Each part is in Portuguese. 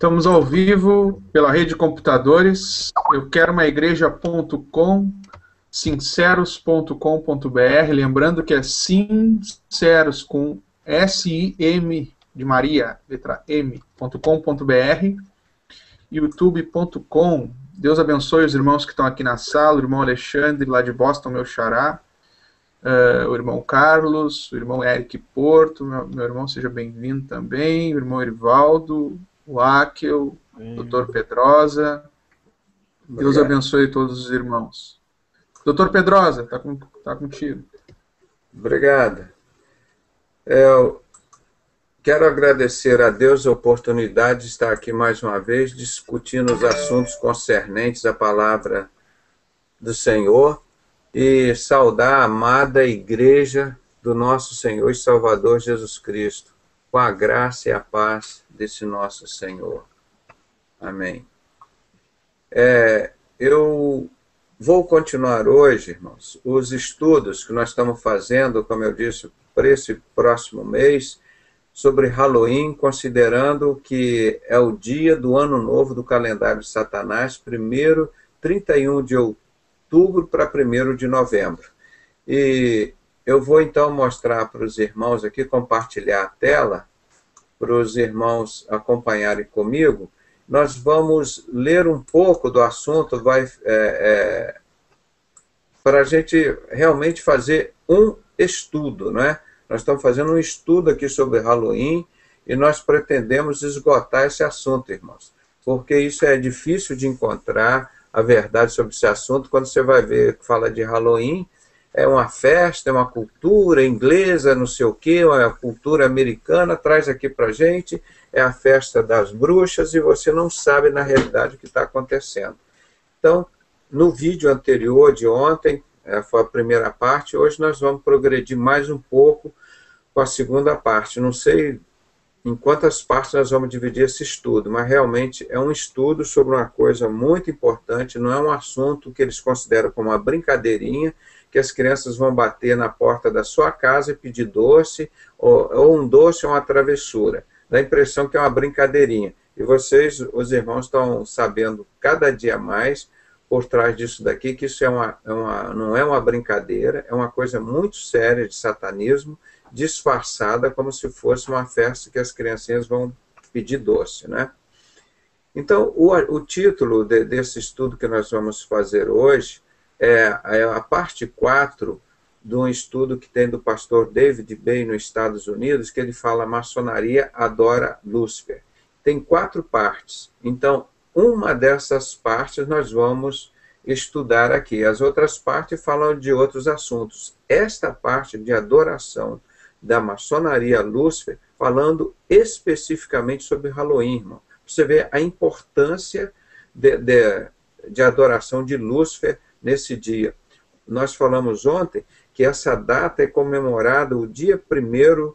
Estamos ao vivo pela rede de computadores. Eu quero uma igreja.com, sinceros.com.br. Lembrando que é sinceros com S-I-M de Maria, letra M.com.br. youtube.com. Deus abençoe os irmãos que estão aqui na sala. O irmão Alexandre, lá de Boston, meu xará. O irmão Carlos, o irmão Eric Porto, meu irmão, seja bem-vindo também. O irmão Erivaldo, o Áquel, o Dr. Pedrosa. Deus abençoe todos os irmãos. Dr. Pedrosa, tá contigo. Obrigado. Eu quero agradecer a Deus a oportunidade de estar aqui mais uma vez discutindo os assuntos concernentes à palavra do Senhor e saudar a amada igreja do nosso Senhor e Salvador Jesus Cristo, com a graça e a paz desse nosso Senhor. Amém. Eu vou continuar hoje, irmãos, os estudos que nós estamos fazendo, como eu disse, para esse próximo mês, sobre Halloween, considerando que é o dia do ano novo do calendário de Satanás, 31 de outubro para 1º de novembro. E eu vou então mostrar para os irmãos aqui, compartilhar a tela, para os irmãos acompanharem comigo. Nós vamos ler um pouco do assunto, para a gente realmente fazer um estudo, né? Nós estamos fazendo um estudo aqui sobre Halloween e nós pretendemos esgotar esse assunto, irmãos, porque isso é difícil de encontrar a verdade sobre esse assunto. Quando você vai ver que fala de Halloween, é uma festa, é uma cultura inglesa, não sei o quê, uma cultura americana, traz aqui para a gente, é a festa das bruxas e você não sabe na realidade o que está acontecendo. Então, no vídeo anterior de ontem, foi a primeira parte, hoje nós vamos progredir mais um pouco com a segunda parte. Não sei em quantas partes nós vamos dividir esse estudo, mas realmente é um estudo sobre uma coisa muito importante, não é um assunto que eles consideram como uma brincadeirinha, que as crianças vão bater na porta da sua casa e pedir doce, ou um doce ou uma travessura. Dá a impressão que é uma brincadeirinha. E vocês, os irmãos, estão sabendo cada dia mais por trás disso daqui, que isso não é uma brincadeira, é uma coisa muito séria de satanismo, disfarçada como se fosse uma festa que as criancinhas vão pedir doce, né? Então, o título desse estudo que nós vamos fazer hoje é a parte 4 de um estudo que tem do pastor David Bay nos Estados Unidos, que ele fala: a maçonaria adora Lúcifer. Tem 4 partes. Então, uma dessas partes nós vamos estudar aqui. As outras partes falam de outros assuntos. Esta parte de adoração da maçonaria a Lúcifer, falando especificamente sobre Halloween, irmão. Você vê a importância de adoração de Lúcifer nesse dia. Nós falamos ontem que essa data é comemorada o dia 1º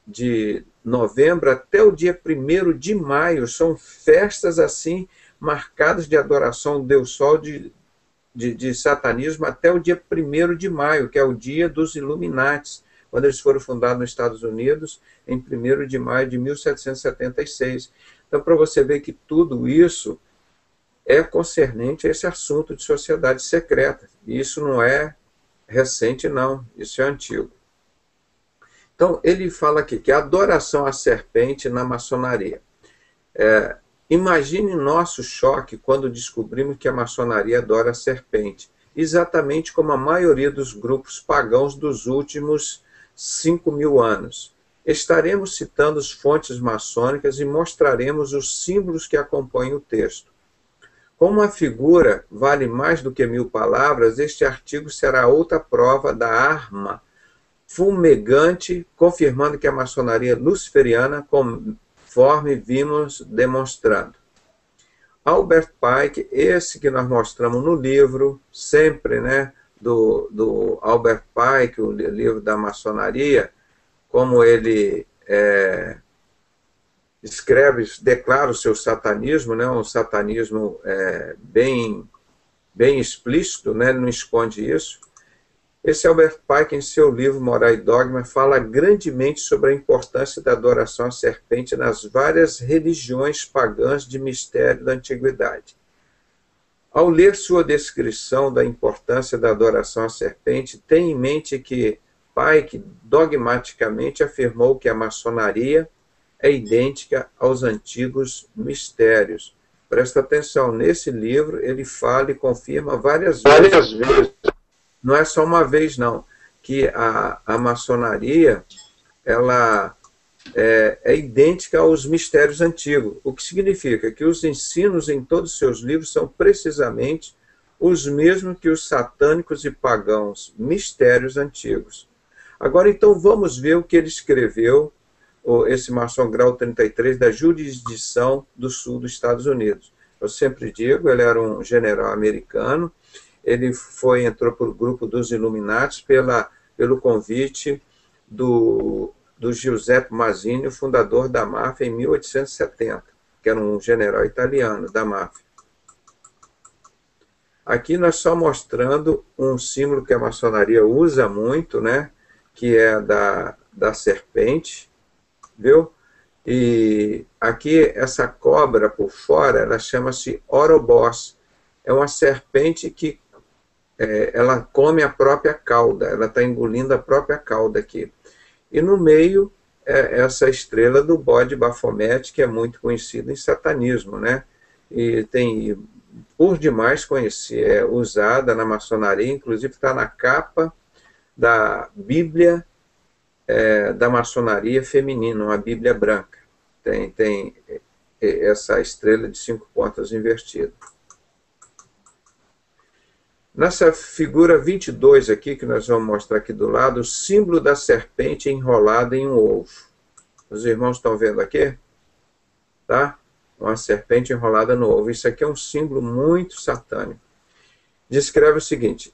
de novembro até o dia 1º de maio. São festas assim, marcadas de adoração ao Deus Sol, de satanismo, até o dia 1º de maio, que é o dia dos Illuminatis, quando eles foram fundados nos Estados Unidos, em 1º de maio de 1776. Então, para você ver que tudo isso é concernente a esse assunto de sociedade secreta. E isso não é recente, não. Isso é antigo. Então, ele fala aqui que a adoração à serpente na maçonaria. Imagine nosso choque quando descobrimos que a maçonaria adora a serpente, exatamente como a maioria dos grupos pagãos dos últimos 5.000 anos. Estaremos citando as fontes maçônicas e mostraremos os símbolos que acompanham o texto. Como a figura vale mais do que 1000 palavras, este artigo será outra prova da arma fumegante, confirmando que a maçonaria luciferiana, conforme vimos demonstrando. Albert Pike, esse que nós mostramos no livro, sempre, né, do Albert Pike, o livro da maçonaria, como ele escreve, declara o seu satanismo, né, um satanismo bem explícito, né, ele não esconde isso. Esse Albert Pike, em seu livro Moral e Dogma, fala grandemente sobre a importância da adoração à serpente nas várias religiões pagãs de mistério da antiguidade. Ao ler sua descrição da importância da adoração à serpente, tem em mente que Pike dogmaticamente afirmou que a maçonaria é idêntica aos antigos mistérios. Presta atenção, nesse livro ele fala e confirma várias vezes. Não é só uma vez, não, que a maçonaria ela é idêntica aos mistérios antigos, o que significa que os ensinos em todos os seus livros são precisamente os mesmos que os satânicos e pagãos mistérios antigos. Agora, então, vamos ver o que ele escreveu, esse maçom grau 33, da jurisdição do sul dos Estados Unidos. Eu sempre digo, ele era um general americano, ele entrou para o grupo dos Illuminati pelo convite do Giuseppe Mazzini, o fundador da máfia, em 1870, que era um general italiano da máfia. Aqui nós só mostrando um símbolo que a maçonaria usa muito, né, que é da serpente, viu? E aqui essa cobra por fora, ela chama-se Ouroboros. É uma serpente que ela come a própria cauda, ela está engolindo a própria cauda aqui. E no meio, essa estrela do bode Baphomet, que é muito conhecida em satanismo, né? E tem, por demais, usada na maçonaria, inclusive está na capa da Bíblia da maçonaria feminina, uma Bíblia branca. Tem essa estrela de 5 pontas invertida. Nessa figura 22 aqui, que nós vamos mostrar aqui do lado, o símbolo da serpente enrolada em um ovo. Os irmãos estão vendo aqui? Tá? Uma serpente enrolada no ovo. Isso aqui é um símbolo muito satânico. Descreve o seguinte: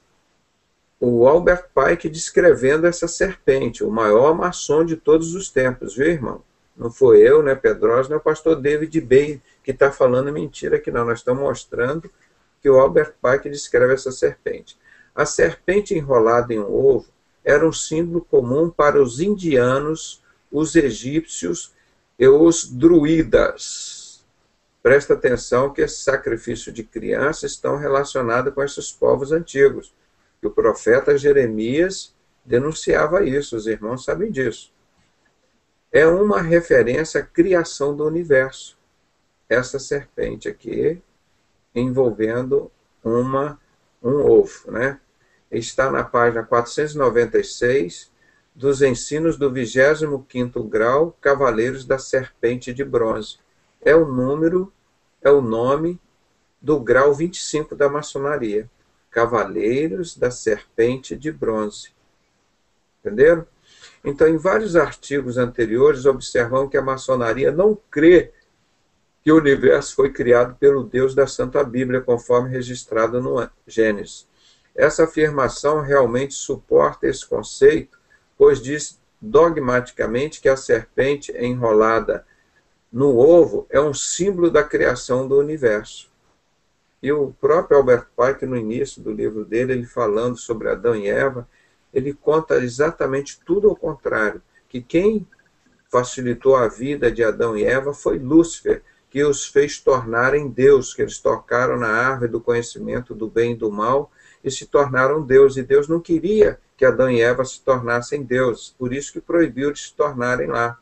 o Albert Pike descrevendo essa serpente, o maior maçom de todos os tempos, viu, irmão? Não foi eu, né, Pedrosa, não é o pastor David Bay que está falando mentira aqui, não. Nós estamos mostrando que o Albert Pike descreve essa serpente. A serpente enrolada em um ovo era um símbolo comum para os indianos, os egípcios e os druidas. Presta atenção que esse sacrifício de crianças estão relacionados com esses povos antigos. E o profeta Jeremias denunciava isso, os irmãos sabem disso. É uma referência à criação do universo. Essa serpente aqui, envolvendo um ovo, né? Está na página 496 dos ensinos do 25º grau, Cavaleiros da Serpente de Bronze. É o nome do grau 25 da maçonaria. Cavaleiros da Serpente de Bronze. Entenderam? Então, em vários artigos anteriores, observamos que a maçonaria não crê que o universo foi criado pelo Deus da Santa Bíblia, conforme registrado no Gênesis. Essa afirmação realmente suporta esse conceito, pois diz dogmaticamente que a serpente enrolada no ovo é um símbolo da criação do universo. E o próprio Albert Pike, no início do livro dele, ele falando sobre Adão e Eva, ele conta exatamente tudo ao contrário, que quem facilitou a vida de Adão e Eva foi Lúcifer, que os fez tornarem Deus, que eles tocaram na árvore do conhecimento do bem e do mal e se tornaram Deus. E Deus não queria que Adão e Eva se tornassem deuses, por isso que proibiu de se tornarem lá.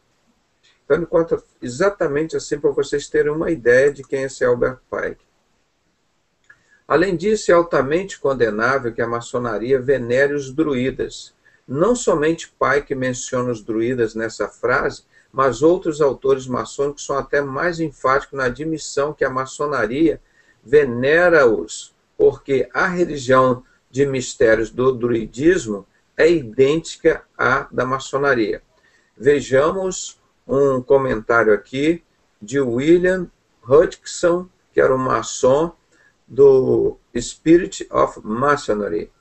Então, ele conta exatamente assim para vocês terem uma ideia de quem é esse Albert Pike. Além disso, é altamente condenável que a maçonaria venere os druidas. Não somente Pike menciona os druidas nessa frase, mas outros autores maçônicos são até mais enfáticos na admissão que a maçonaria venera-os, porque a religião de mistérios do druidismo é idêntica à da maçonaria. Vejamos um comentário aqui de William Hutchinson, que era um maçom do Spirit of Masonry,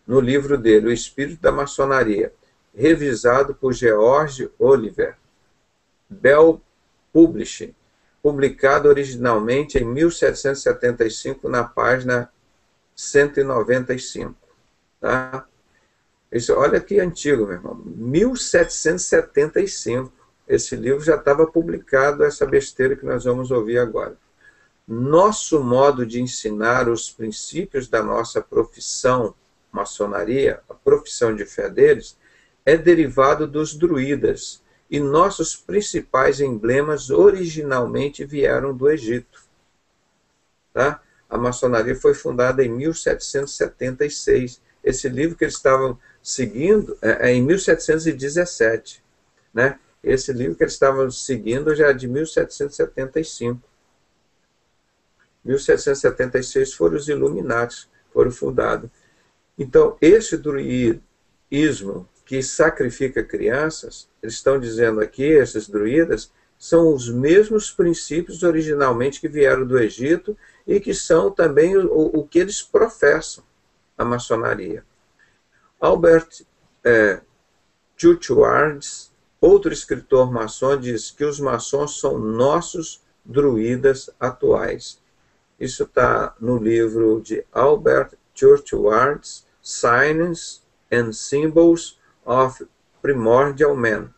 no livro dele, O Espírito da Maçonaria, revisado por George Oliver, Bell Publishing, publicado originalmente em 1775, na página 195. Tá? Isso, olha que antigo, meu irmão. 1775. Esse livro já estava publicado, essa besteira que nós vamos ouvir agora. Nosso modo de ensinar os princípios da nossa profissão, maçonaria, a profissão de fé deles, é derivado dos druidas, e nossos principais emblemas originalmente vieram do Egito. Tá? A maçonaria foi fundada em 1776. Esse livro que eles estavam seguindo é em 1717. Né? Esse livro que eles estavam seguindo já é de 1775. 1776 foram os Illuminati, foram fundados. Então, esse druidismo que sacrifica crianças, eles estão dizendo aqui, esses druidas, são os mesmos princípios originalmente que vieram do Egito e que são também o que eles professam, a maçonaria. Albert Churchward, outro escritor maçom, diz que os maçons são nossos druidas atuais. Isso está no livro de Albert Churchward, Signs and Symbols of Primordial Man,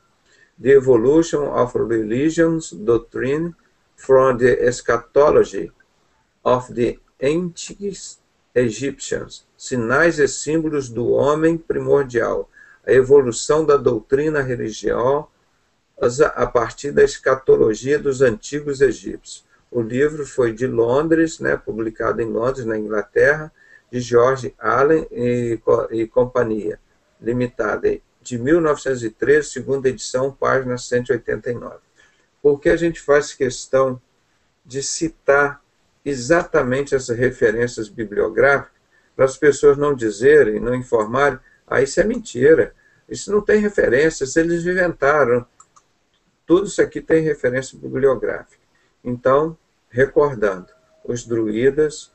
The Evolution of Religion's Doctrine from the Eschatology of the Ancient Egyptians, Sinais e Símbolos do Homem Primordial, a evolução da doutrina religiosa a partir da escatologia dos antigos egípcios. O livro foi de Londres, né, publicado em Londres, na Inglaterra, de George Allen e Companhia, limitada, de 1913, segunda edição, página 189. Por que a gente faz questão de citar exatamente essas referências bibliográficas, para as pessoas não dizerem, não informarem, isso é mentira, isso não tem referências, eles inventaram. Tudo isso aqui tem referência bibliográfica. Então, recordando, os druidas,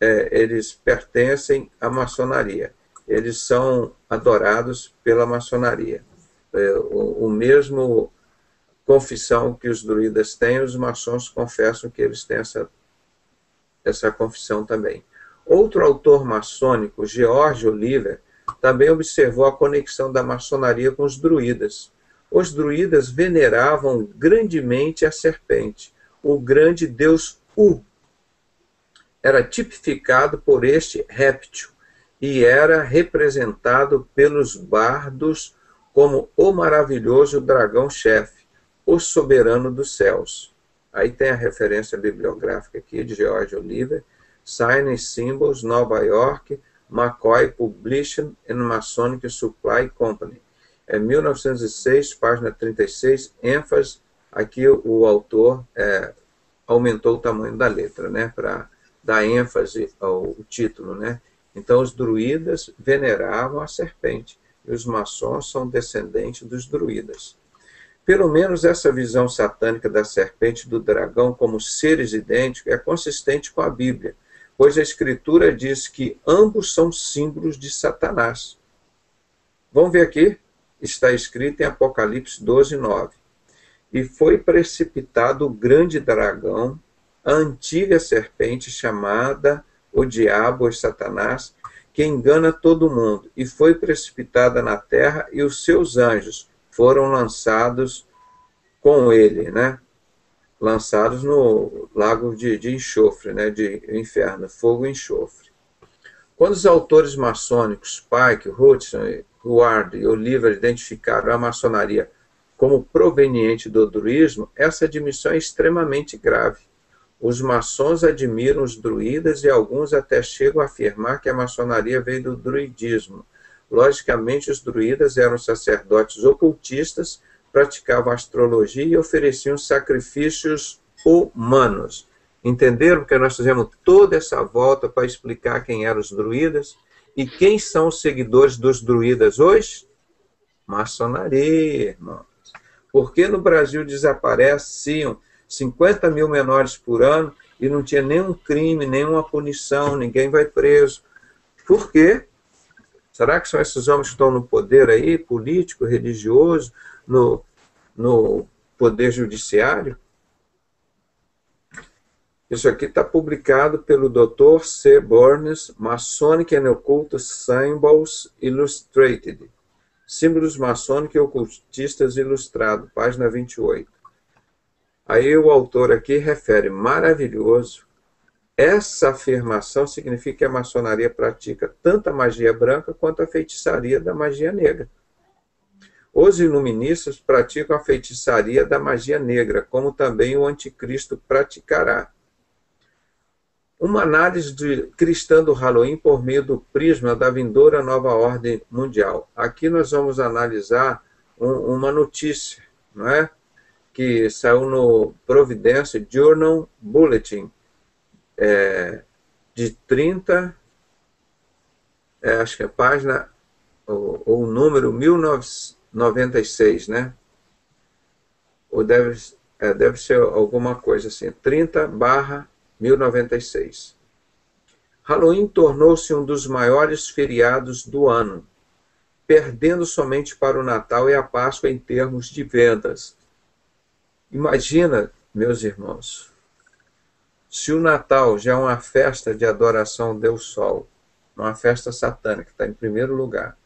eles pertencem à maçonaria. Eles são adorados pela maçonaria. O mesmo confissão que os druidas têm, os maçons confessam que eles têm essa confissão também. Outro autor maçônico, George Oliver, também observou a conexão da maçonaria com os druidas. Os druidas veneravam grandemente a serpente, o grande deus era tipificado por este réptil e era representado pelos bardos como o maravilhoso dragão-chefe, o soberano dos céus. Aí tem a referência bibliográfica aqui de George Oliver, Signs and Symbols, Nova York, McCoy Publishing and Masonic Supply Company. 1906, página 36, ênfase. Aqui o autor aumentou o tamanho da letra, né, para dar ênfase ao título, né? Então, os druidas veneravam a serpente, e os maçons são descendentes dos druidas. Pelo menos essa visão satânica da serpente e do dragão como seres idênticos é consistente com a Bíblia, pois a Escritura diz que ambos são símbolos de Satanás. Vamos ver aqui? Está escrito em Apocalipse 12, 9. E foi precipitado o grande dragão, a antiga serpente chamada o diabo, ou Satanás, que engana todo mundo, e foi precipitada na terra, e os seus anjos foram lançados com ele, né? Lançados no lago de enxofre, né? De inferno, fogo e enxofre. Quando os autores maçônicos Pike, Hudson, Ward e Oliver identificaram a maçonaria como proveniente do druidismo, essa admissão é extremamente grave. Os maçons admiram os druidas e alguns até chegam a afirmar que a maçonaria veio do druidismo. Logicamente, os druidas eram sacerdotes ocultistas, praticavam astrologia e ofereciam sacrifícios humanos. Entenderam? Porque nós fizemos toda essa volta para explicar quem eram os druidas e quem são os seguidores dos druidas hoje? Maçonaria, irmãos. Por que no Brasil desapareciam 50 mil menores por ano e não tinha nenhum crime, nenhuma punição, ninguém vai preso? Por quê? Será que são esses homens que estão no poder aí, político, religioso, no poder judiciário? Isso aqui está publicado pelo Dr. C. Burns, Masonic and Occult Symbols Illustrated. Símbolos maçônicos e ocultistas ilustrados, página 28. Aí o autor aqui refere, maravilhoso. Essa afirmação significa que a maçonaria pratica tanto a magia branca quanto a feitiçaria da magia negra. Os iluministas praticam a feitiçaria da magia negra, como também o anticristo praticará. Uma análise cristã do Halloween por meio do prisma da vindoura nova ordem mundial. Aqui nós vamos analisar uma notícia, não é? Que saiu no Providence Journal Bulletin, de 30, acho que é a página, ou número 1096, né? Ou deve ser alguma coisa assim, 30/1096. Halloween tornou-se um dos maiores feriados do ano, perdendo somente para o Natal e a Páscoa em termos de vendas. Imagina, meus irmãos, se o Natal já é uma festa de adoração ao Deus Sol, uma festa satânica, está em primeiro lugar.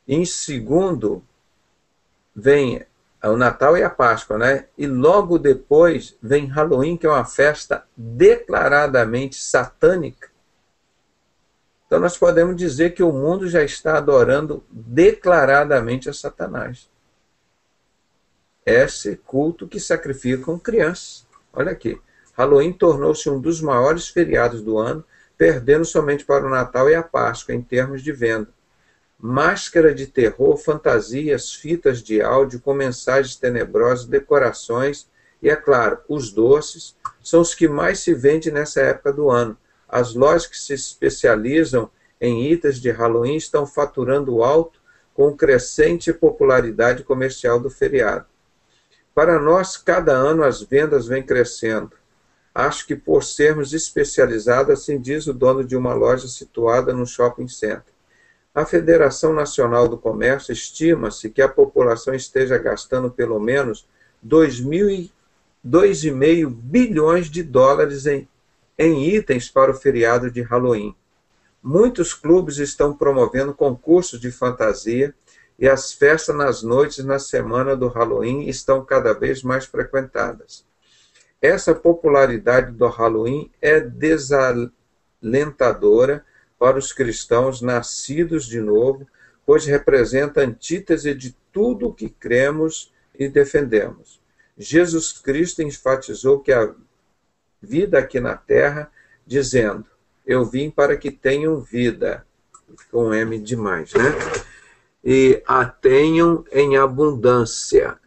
Em segundo, vem o Natal e a Páscoa, né? E logo depois vem Halloween, que é uma festa declaradamente satânica. Então nós podemos dizer que o mundo já está adorando declaradamente a Satanás. Esse culto que sacrificam crianças. Olha aqui. Halloween tornou-se um dos maiores feriados do ano, perdendo somente para o Natal e a Páscoa em termos de venda. Máscara de terror, fantasias, fitas de áudio com mensagens tenebrosas, decorações e, é claro, os doces são os que mais se vendem nessa época do ano. As lojas que se especializam em itens de Halloween estão faturando alto com crescente popularidade comercial do feriado. Para nós, cada ano as vendas vêm crescendo. Acho que por sermos especializados, assim diz o dono de uma loja situada no shopping center. A Federação Nacional do Comércio estima-se que a população esteja gastando pelo menos 2,5 bilhões de dólares em itens para o feriado de Halloween. Muitos clubes estão promovendo concursos de fantasia e as festas nas noites na semana do Halloween estão cada vez mais frequentadas. Essa popularidade do Halloween é desalentadora para os cristãos nascidos de novo, pois representa a antítese de tudo o que cremos e defendemos. Jesus Cristo enfatizou que a vida aqui na terra, dizendo, eu vim para que tenham vida, com M demais, né? E a tenham em abundância.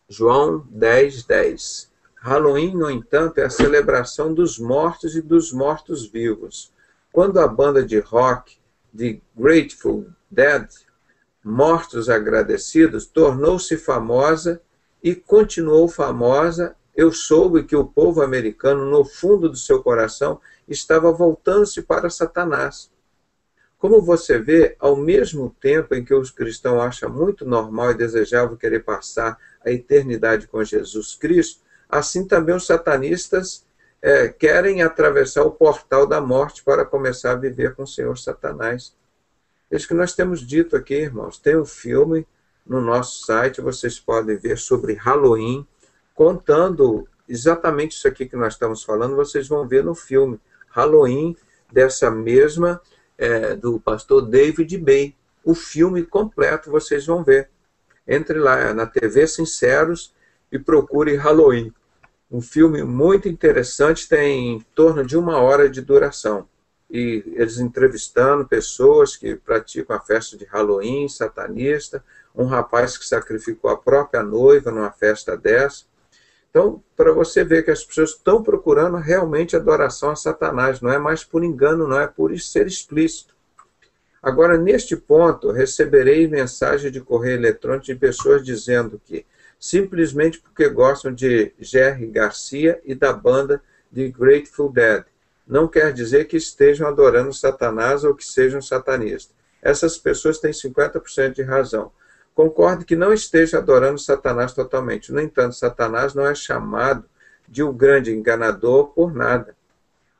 João 10:10. Halloween, no entanto, é a celebração dos mortos e dos mortos-vivos. Quando a banda de rock The Grateful Dead, Mortos Agradecidos, tornou-se famosa e continuou famosa, eu soube que o povo americano, no fundo do seu coração, estava voltando-se para Satanás. Como você vê, ao mesmo tempo em que os cristãos acham muito normal e desejável querer passar a eternidade com Jesus Cristo, assim também os satanistas querem atravessar o portal da morte para começar a viver com o Senhor Satanás. É isso que nós temos dito aqui, irmãos. Tem um filme no nosso site, vocês podem ver sobre Halloween, contando exatamente isso aqui que nós estamos falando, vocês vão ver no filme Halloween, dessa mesma, do pastor David Bay. O filme completo vocês vão ver. Entre lá na TV Sinceros e procure Halloween. Um filme muito interessante, tem em torno de 1 hora de duração. E eles entrevistando pessoas que praticam a festa de Halloween, satanista, um rapaz que sacrificou a própria noiva numa festa dessa. Então, para você ver que as pessoas estão procurando realmente adoração a Satanás, não é mais por engano, não é por ser explícito. Agora, neste ponto, receberei mensagem de correio eletrônico de pessoas dizendo que, simplesmente porque gostam de Jerry Garcia e da banda The Grateful Dead, não quer dizer que estejam adorando Satanás ou que sejam satanistas. Essas pessoas têm 50% de razão. Concordo que não esteja adorando Satanás totalmente. No entanto, Satanás não é chamado de o grande enganador por nada.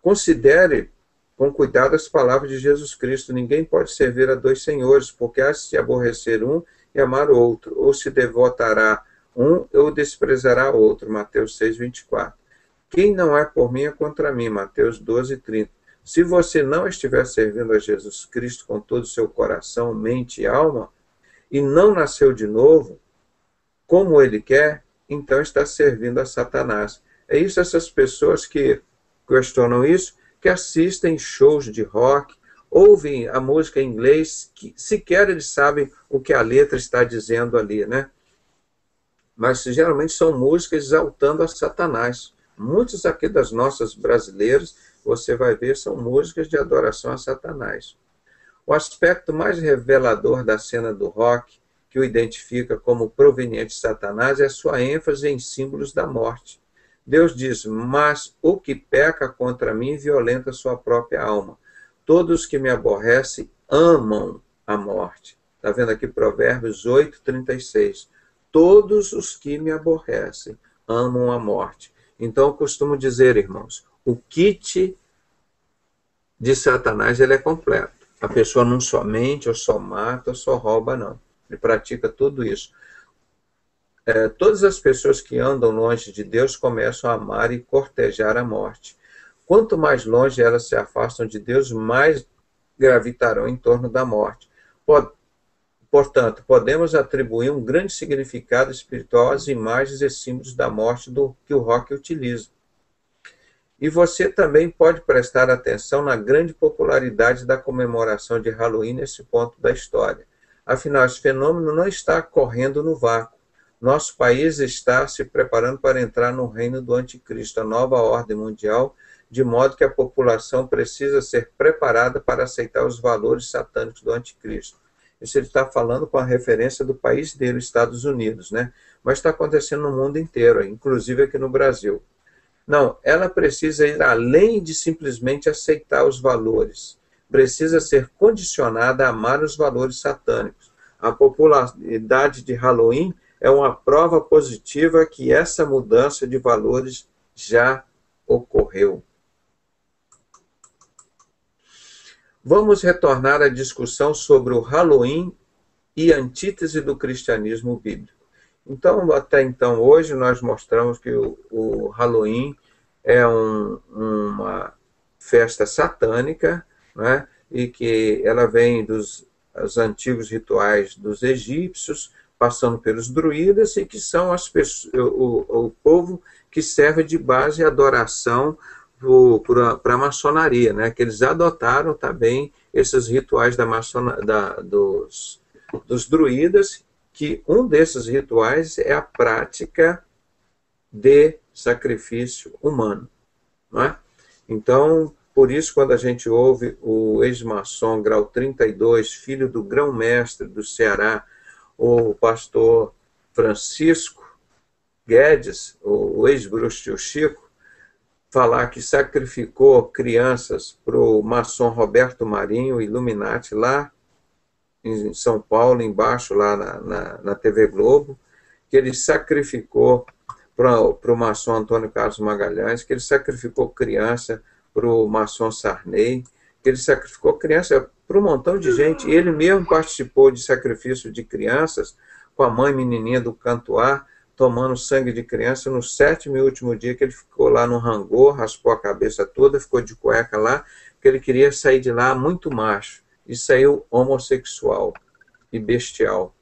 Considere com cuidado as palavras de Jesus Cristo. Ninguém pode servir a dois senhores, porque há de se aborrecer um e amar o outro, ou se devotará um ou desprezará outro. Mateus 6:24. Quem não é por mim é contra mim. Mateus 12:30. Se você não estiver servindo a Jesus Cristo com todo o seu coração, mente e alma, e não nasceu de novo, como ele quer, então está servindo a Satanás. É isso, essas pessoas que questionam isso, que assistem shows de rock, ouvem a música em inglês, que sequer eles sabem o que a letra está dizendo ali, né? Mas geralmente são músicas exaltando a Satanás. Muitas aqui das nossas brasileiras, você vai ver, são músicas de adoração a Satanás. O aspecto mais revelador da cena do rock, que o identifica como proveniente de Satanás, é a sua ênfase em símbolos da morte. Deus diz, mas o que peca contra mim violenta sua própria alma. Todos que me aborrecem amam a morte. Está vendo aqui Provérbios 8:36. Todos os que me aborrecem amam a morte. Então eu costumo dizer, irmãos, o kit de Satanás ele é completo. A pessoa não só mente, ou só mata, ou só rouba, não. Ele pratica tudo isso. Todas as pessoas que andam longe de Deus começam a amar e cortejar a morte. Quanto mais longe elas se afastam de Deus, mais gravitarão em torno da morte. Portanto, podemos atribuir um grande significado espiritual às imagens e símbolos da morte que o rock utiliza. E você também pode prestar atenção na grande popularidade da comemoração de Halloween nesse ponto da história. Afinal, esse fenômeno não está ocorrendo no vácuo. Nosso país está se preparando para entrar no reino do anticristo, a nova ordem mundial, de modo que a população precisa ser preparada para aceitar os valores satânicos do anticristo. Isso ele está falando com a referência do país dele, Estados Unidos, né? Mas está acontecendo no mundo inteiro, inclusive aqui no Brasil. Não, ela precisa ir além de simplesmente aceitar os valores. Precisa ser condicionada a amar os valores satânicos. A popularidade de Halloween é uma prova positiva que essa mudança de valores já ocorreu. Vamos retornar à discussão sobre o Halloween e antítese do cristianismo bíblico. Então, até então, hoje, nós mostramos que o Halloween é uma festa satânica, né? E que ela vem dos antigos rituais dos egípcios, passando pelos druidas, e que são o povo que serve de base à adoração para a maçonaria, né? Que eles adotaram também esses rituais dos druidas, que um desses rituais é a prática de sacrifício humano, não é? Então, por isso, quando a gente ouve o ex-maçom grau 32, filho do grão-mestre do Ceará, o pastor Francisco Guedes, o ex-bruxo tio Chico, falar que sacrificou crianças para o maçom Roberto Marinho, Illuminati, lá em São Paulo, embaixo, lá na TV Globo, que ele sacrificou para o maçom Antônio Carlos Magalhães, que ele sacrificou criança para o maçom Sarney, que ele sacrificou criança para um montão de gente. Ele mesmo participou de sacrifício de crianças com a mãe menininha do Cantuar, tomando sangue de criança no 7º e último dia que ele ficou lá no Rangô, raspou a cabeça toda, ficou de cueca lá, porque ele queria sair de lá muito macho, e saiu homossexual e bestial.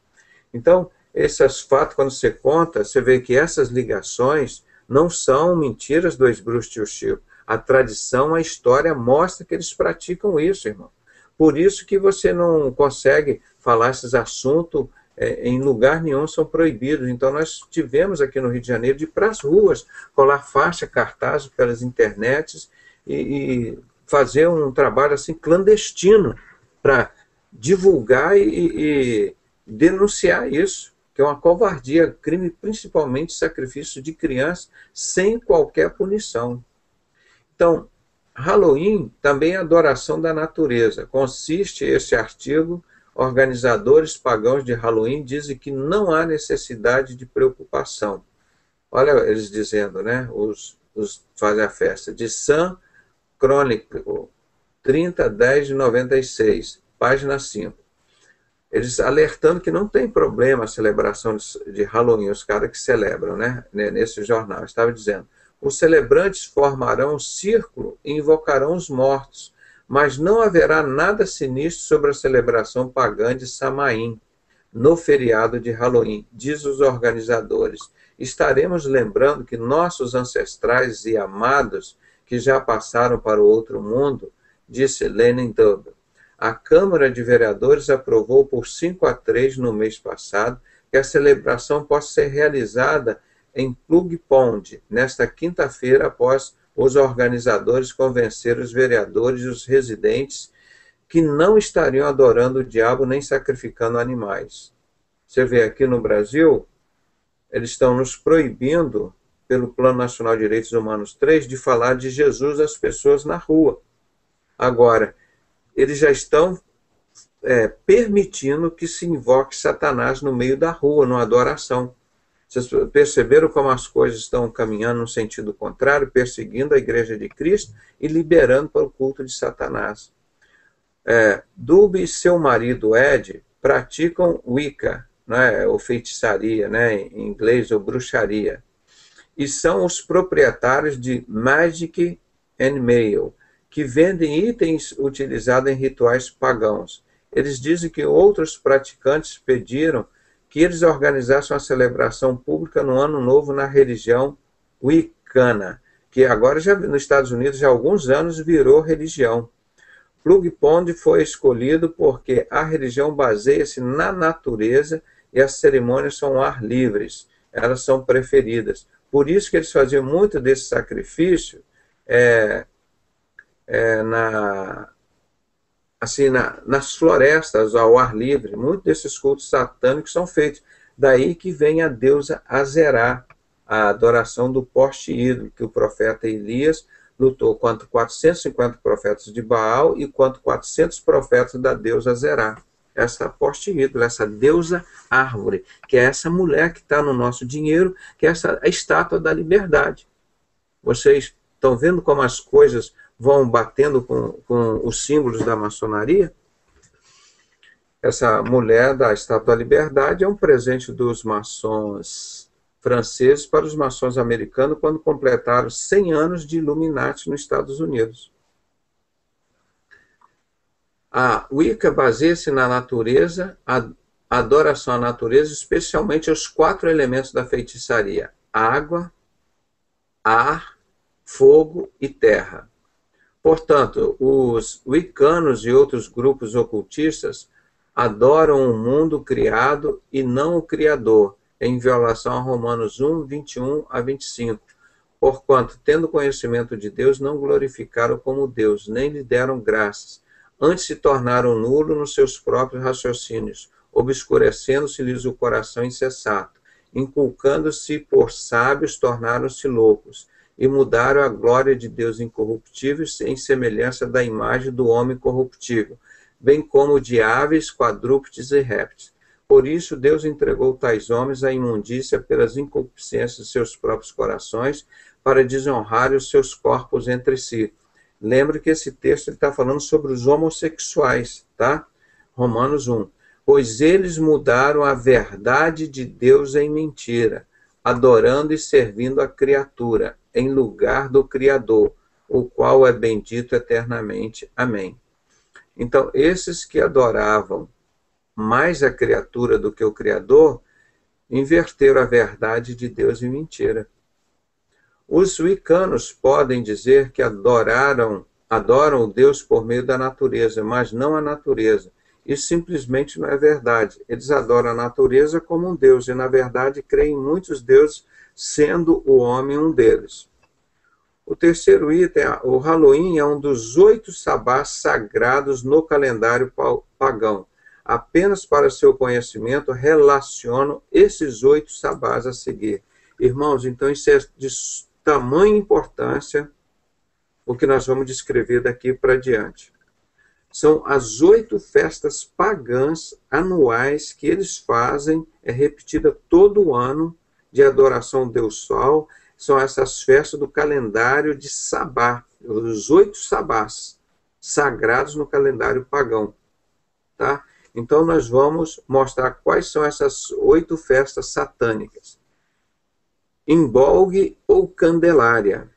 Então, esses fatos, quando você conta, você vê que essas ligações não são mentiras do ex-bruxo tio Chico. A tradição, a história mostra que eles praticam isso, irmão. Por isso que você não consegue falar esses assuntos em lugar nenhum, são proibidos. Então nós tivemos aqui no Rio de Janeiro de ir para as ruas, colar faixa, cartazes pelas internets e fazer um trabalho assim clandestino para divulgar e denunciar isso, que é uma covardia, crime principalmente sacrifício de crianças sem qualquer punição. Então, Halloween também é adoração da natureza. Consiste esse artigo, organizadores pagãos de Halloween dizem que não há necessidade de preocupação. Olha eles dizendo, né? Os fazem a festa de San Crônico, 30/10/96, página 5. Eles alertando que não tem problema a celebração de Halloween, os caras que celebram, né? Nesse jornal. Estava dizendo: os celebrantes formarão um círculo e invocarão os mortos, mas não haverá nada sinistro sobre a celebração pagã de Samaim, no feriado de Halloween, diz os organizadores. Estaremos lembrando que nossos ancestrais e amados, que já passaram para o outro mundo, disse Lenin Dubin. A Câmara de Vereadores aprovou por 5-3 no mês passado que a celebração possa ser realizada em Plug Pond, nesta quinta-feira, após os organizadores convencer os vereadores e os residentes que não estariam adorando o diabo nem sacrificando animais. Você vê aqui no Brasil, eles estão nos proibindo, pelo Plano Nacional de Direitos Humanos 3, de falar de Jesus às pessoas na rua. Agora, eles já estão permitindo que se invoque Satanás no meio da rua, numa adoração. Vocês perceberam como as coisas estão caminhando no sentido contrário, perseguindo a Igreja de Cristo e liberando para o culto de Satanás. Dubin e seu marido Ed praticam Wicca, né, ou feitiçaria, né, em inglês, ou bruxaria, e são os proprietários de Magic and Mail, que vendem itens utilizados em rituais pagãos. Eles dizem que outros praticantes pediram que eles organizassem uma celebração pública no Ano Novo na religião Wiccana, que agora, já nos Estados Unidos, já há alguns anos virou religião. Plug Pond foi escolhido porque a religião baseia-se na natureza e as cerimônias são ao ar livres. Elas são preferidas. Por isso que eles faziam muito desse sacrifício nas florestas, ao ar livre. Muitos desses cultos satânicos são feitos. Daí que vem a deusa Azerá, a adoração do poste ídolo, que o profeta Elias lutou contra 450 profetas de Baal e contra 400 profetas da deusa Azerá. Essa poste ídolo, essa deusa árvore, que é essa mulher que está no nosso dinheiro, que é a estátua da liberdade. Vocês estão vendo como as coisas vão batendo com os símbolos da maçonaria? Essa mulher da estátua da liberdade é um presente dos maçons franceses para os maçons americanos quando completaram 100 anos de Illuminati nos Estados Unidos. A Wicca baseia-se na natureza, a adoração à natureza, especialmente aos 4 elementos da feitiçaria: água, ar, fogo e terra. Portanto, os wiccanos e outros grupos ocultistas adoram o mundo criado e não o Criador, em violação a Romanos 1:21-25. Porquanto, tendo conhecimento de Deus, não glorificaram como Deus, nem lhe deram graças. Antes se tornaram nulos nos seus próprios raciocínios, obscurecendo-se-lhes o coração insensato. Inculcando-se por sábios, tornaram-se loucos, e mudaram a glória de Deus incorruptível em semelhança da imagem do homem corruptível, bem como de aves, quadrúpedes e répteis. Por isso, Deus entregou tais homens à imundícia pelas inconcupiscências de seus próprios corações, para desonrarem os seus corpos entre si. Lembre que esse texto está falando sobre os homossexuais, tá? Romanos 1. Pois eles mudaram a verdade de Deus em mentira, adorando e servindo a criatura, em lugar do Criador, o qual é bendito eternamente. Amém. Então, esses que adoravam mais a criatura do que o Criador, inverteram a verdade de Deus em mentira. Os wiccanos podem dizer que adoram o Deus por meio da natureza, mas não a natureza. Isso simplesmente não é verdade. Eles adoram a natureza como um Deus, e na verdade creem em muitos deuses, sendo o homem um deles. O terceiro item, o Halloween é um dos 8 sabás sagrados no calendário pagão. Apenas para seu conhecimento, relaciono esses 8 sabás a seguir. Irmãos, então isso é de tamanha importância o que nós vamos descrever daqui para diante. São as 8 festas pagãs anuais que eles fazem, é repetida todo ano, de adoração ao Deus Sol, são essas festas do calendário de Sabá, os 8 sabás sagrados no calendário pagão. Tá? Então nós vamos mostrar quais são essas 8 festas satânicas. Imbolgue ou Candelária,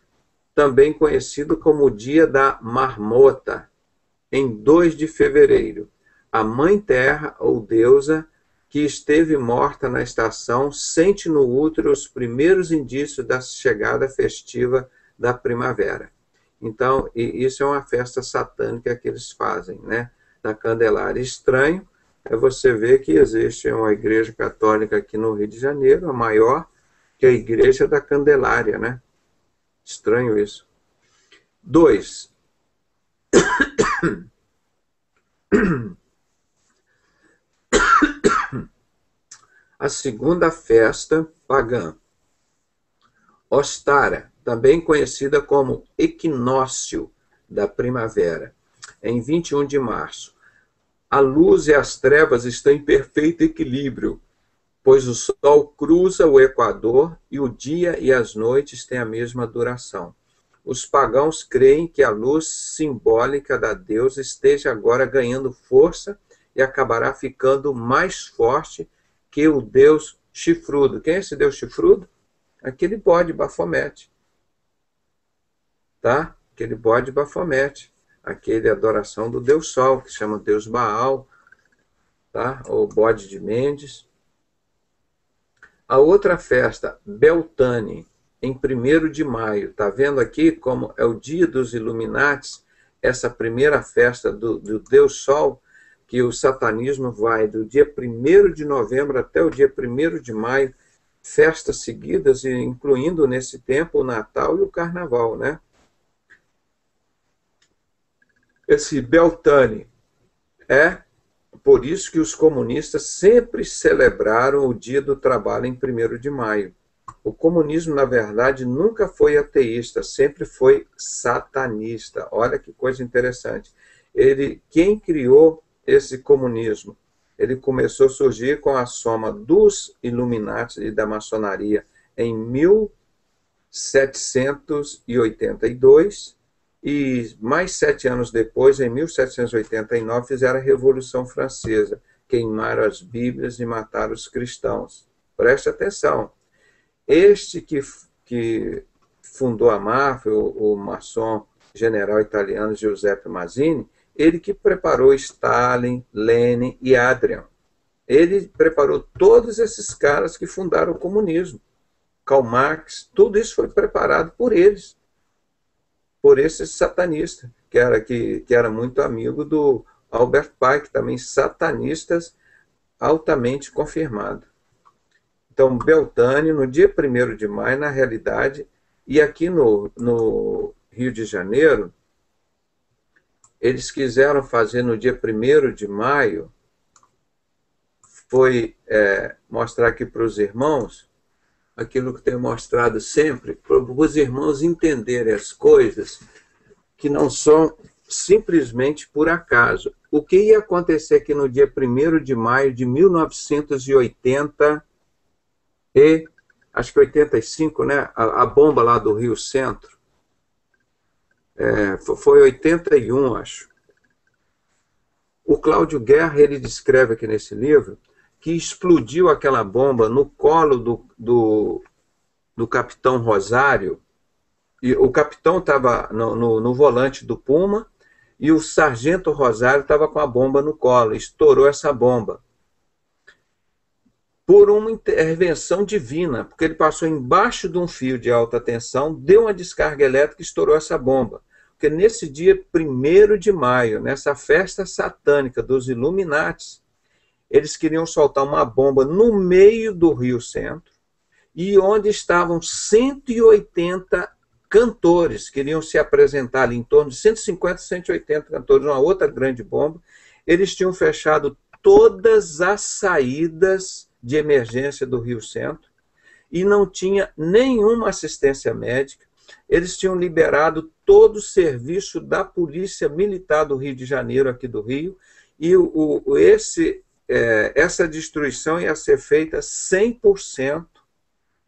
também conhecido como o Dia da Marmota, em 2 de fevereiro. A Mãe Terra, ou deusa, que esteve morta na estação, sente no útero os primeiros indícios da chegada festiva da primavera. Então, isso é uma festa satânica que eles fazem, né? Da Candelária. Estranho é você ver que existe uma igreja católica aqui no Rio de Janeiro, a maior, que é a Igreja da Candelária, né? Estranho isso. 2. A segunda festa pagã, Ostara, também conhecida como equinócio da primavera, em 21 de março. A luz e as trevas estão em perfeito equilíbrio, pois o sol cruza o equador e o dia e as noites têm a mesma duração. Os pagãos creem que a luz simbólica da deusa esteja agora ganhando força e acabará ficando mais forte que o deus chifrudo. Quem é esse deus chifrudo? Aquele bode Bafomete. Tá? Aquele bode Bafomete. Aquele adoração do deus Sol, que se chama deus Baal, tá? Ou bode de Mendes. A outra festa, Beltane, em 1º de maio. Tá vendo aqui como é o dia dos Illuminatis, essa primeira festa do deus Sol, que o satanismo vai do dia 1º de novembro até o dia 1º de maio, festas seguidas, incluindo nesse tempo o Natal e o Carnaval, né? Esse Beltane é por isso que os comunistas sempre celebraram o Dia do Trabalho em 1º de maio. O comunismo, na verdade, nunca foi ateísta, sempre foi satanista. Olha que coisa interessante. Quem criou esse comunismo? Ele começou a surgir com a soma dos Illuminati e da maçonaria em 1782 e mais 7 anos depois, em 1789, fizeram a Revolução Francesa, queimaram as Bíblias e mataram os cristãos. Preste atenção. Este que fundou a máfia, o maçom general italiano Giuseppe Mazzini, ele que preparou Stalin, Lenin e Adrian. Ele preparou todos esses caras que fundaram o comunismo. Karl Marx, tudo isso foi preparado por eles, por esse satanista, que era muito amigo do Albert Pike, também satanistas altamente confirmado. Então, Beltane, no dia 1º de maio, na realidade, e aqui no Rio de Janeiro, eles quiseram fazer no dia 1º de maio, foi mostrar aqui para os irmãos, aquilo que tenho mostrado sempre, para os irmãos entenderem as coisas que não são simplesmente por acaso. O que ia acontecer aqui no dia 1º de maio de 1980 acho que 85, né? A bomba lá do Rio Centro. Foi 81, acho. O Cláudio Guerra, ele descreve aqui nesse livro que explodiu aquela bomba no colo do capitão Rosário, e o capitão estava no volante do Puma, e o sargento Rosário estava com a bomba no colo, estourou essa bomba. Por uma intervenção divina, porque ele passou embaixo de um fio de alta tensão, deu uma descarga elétrica e estourou essa bomba. Porque nesse dia 1º de maio, nessa festa satânica dos Illuminatis, eles queriam soltar uma bomba no meio do Rio Centro, e onde estavam 180 cantores, queriam se apresentar ali, em torno de 150, 180 cantores, uma outra grande bomba. Eles tinham fechado todas as saídas de emergência do Rio Centro e não tinha nenhuma assistência médica. Eles tinham liberado todo o serviço da Polícia Militar do Rio de Janeiro, aqui do Rio, e essa destruição ia ser feita 100%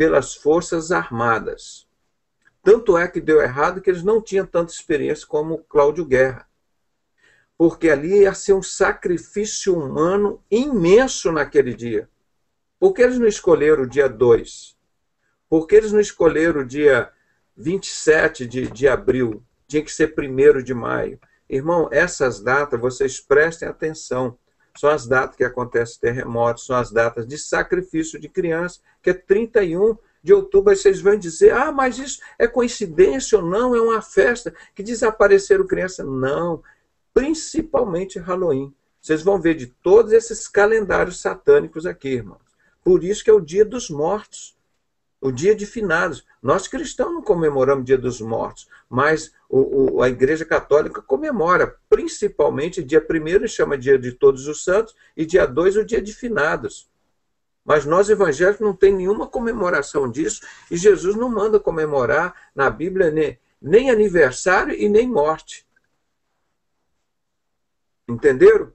pelas forças armadas. Tanto é que deu errado que eles não tinham tanta experiência como Cláudio Guerra. Porque ali ia ser um sacrifício humano imenso naquele dia. Por que eles não escolheram o dia 2? Por que eles não escolheram o dia 27 de abril? Tinha que ser 1º de maio. Irmão, essas datas, vocês prestem atenção. São as datas que acontecem terremotos, são as datas de sacrifício de criança, que é 31 de outubro. Aí vocês vão dizer, mas isso é coincidência ou não? É uma festa que desapareceram crianças. Não, principalmente Halloween. Vocês vão ver de todos esses calendários satânicos aqui, irmãos. Por isso que é o dia dos mortos, o dia de finados. Nós cristãos não comemoramos o dia dos mortos, mas a Igreja Católica comemora, principalmente dia 1º, chama dia de Todos os Santos, e dia 2, o dia de finados. Mas nós evangélicos não tem nenhuma comemoração disso, e Jesus não manda comemorar na Bíblia nem aniversário e nem morte. Entenderam?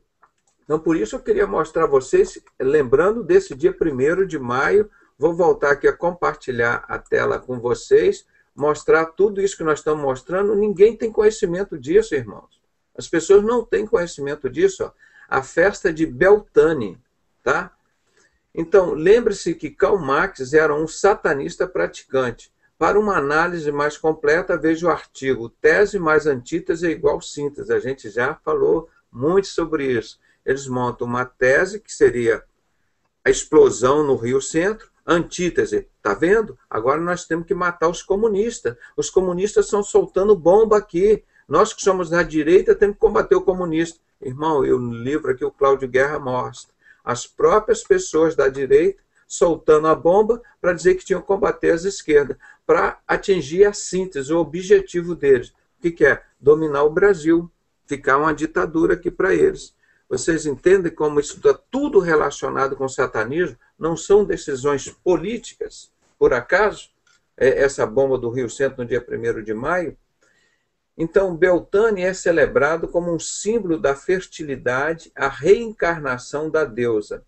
Então, por isso eu queria mostrar a vocês, lembrando desse dia 1º de maio, vou voltar aqui a compartilhar a tela com vocês, mostrar tudo isso que nós estamos mostrando. Ninguém tem conhecimento disso, irmãos. As pessoas não têm conhecimento disso. Ó. A festa de Beltane, tá? Então, lembre-se que Karl Marx era um satanista praticante. Para uma análise mais completa, veja o artigo Tese mais antítese é igual síntese. A gente já falou muito sobre isso. Eles montam uma tese que seria a explosão no Rio Centro, antítese, tá vendo? Agora nós temos que matar os comunistas. Os comunistas estão soltando bomba aqui. Nós que somos da direita temos que combater o comunista. Irmão, no livro aqui o Cláudio Guerra mostra as próprias pessoas da direita soltando a bomba para dizer que tinham que combater as esquerdas, para atingir a síntese, o objetivo deles. O que é? Dominar o Brasil, ficar uma ditadura aqui para eles. Vocês entendem como isso está tudo relacionado com o satanismo? Não são decisões políticas, por acaso? Essa bomba do Rio Centro no dia 1º de maio? Então, Beltane é celebrado como um símbolo da fertilidade, a reencarnação da deusa.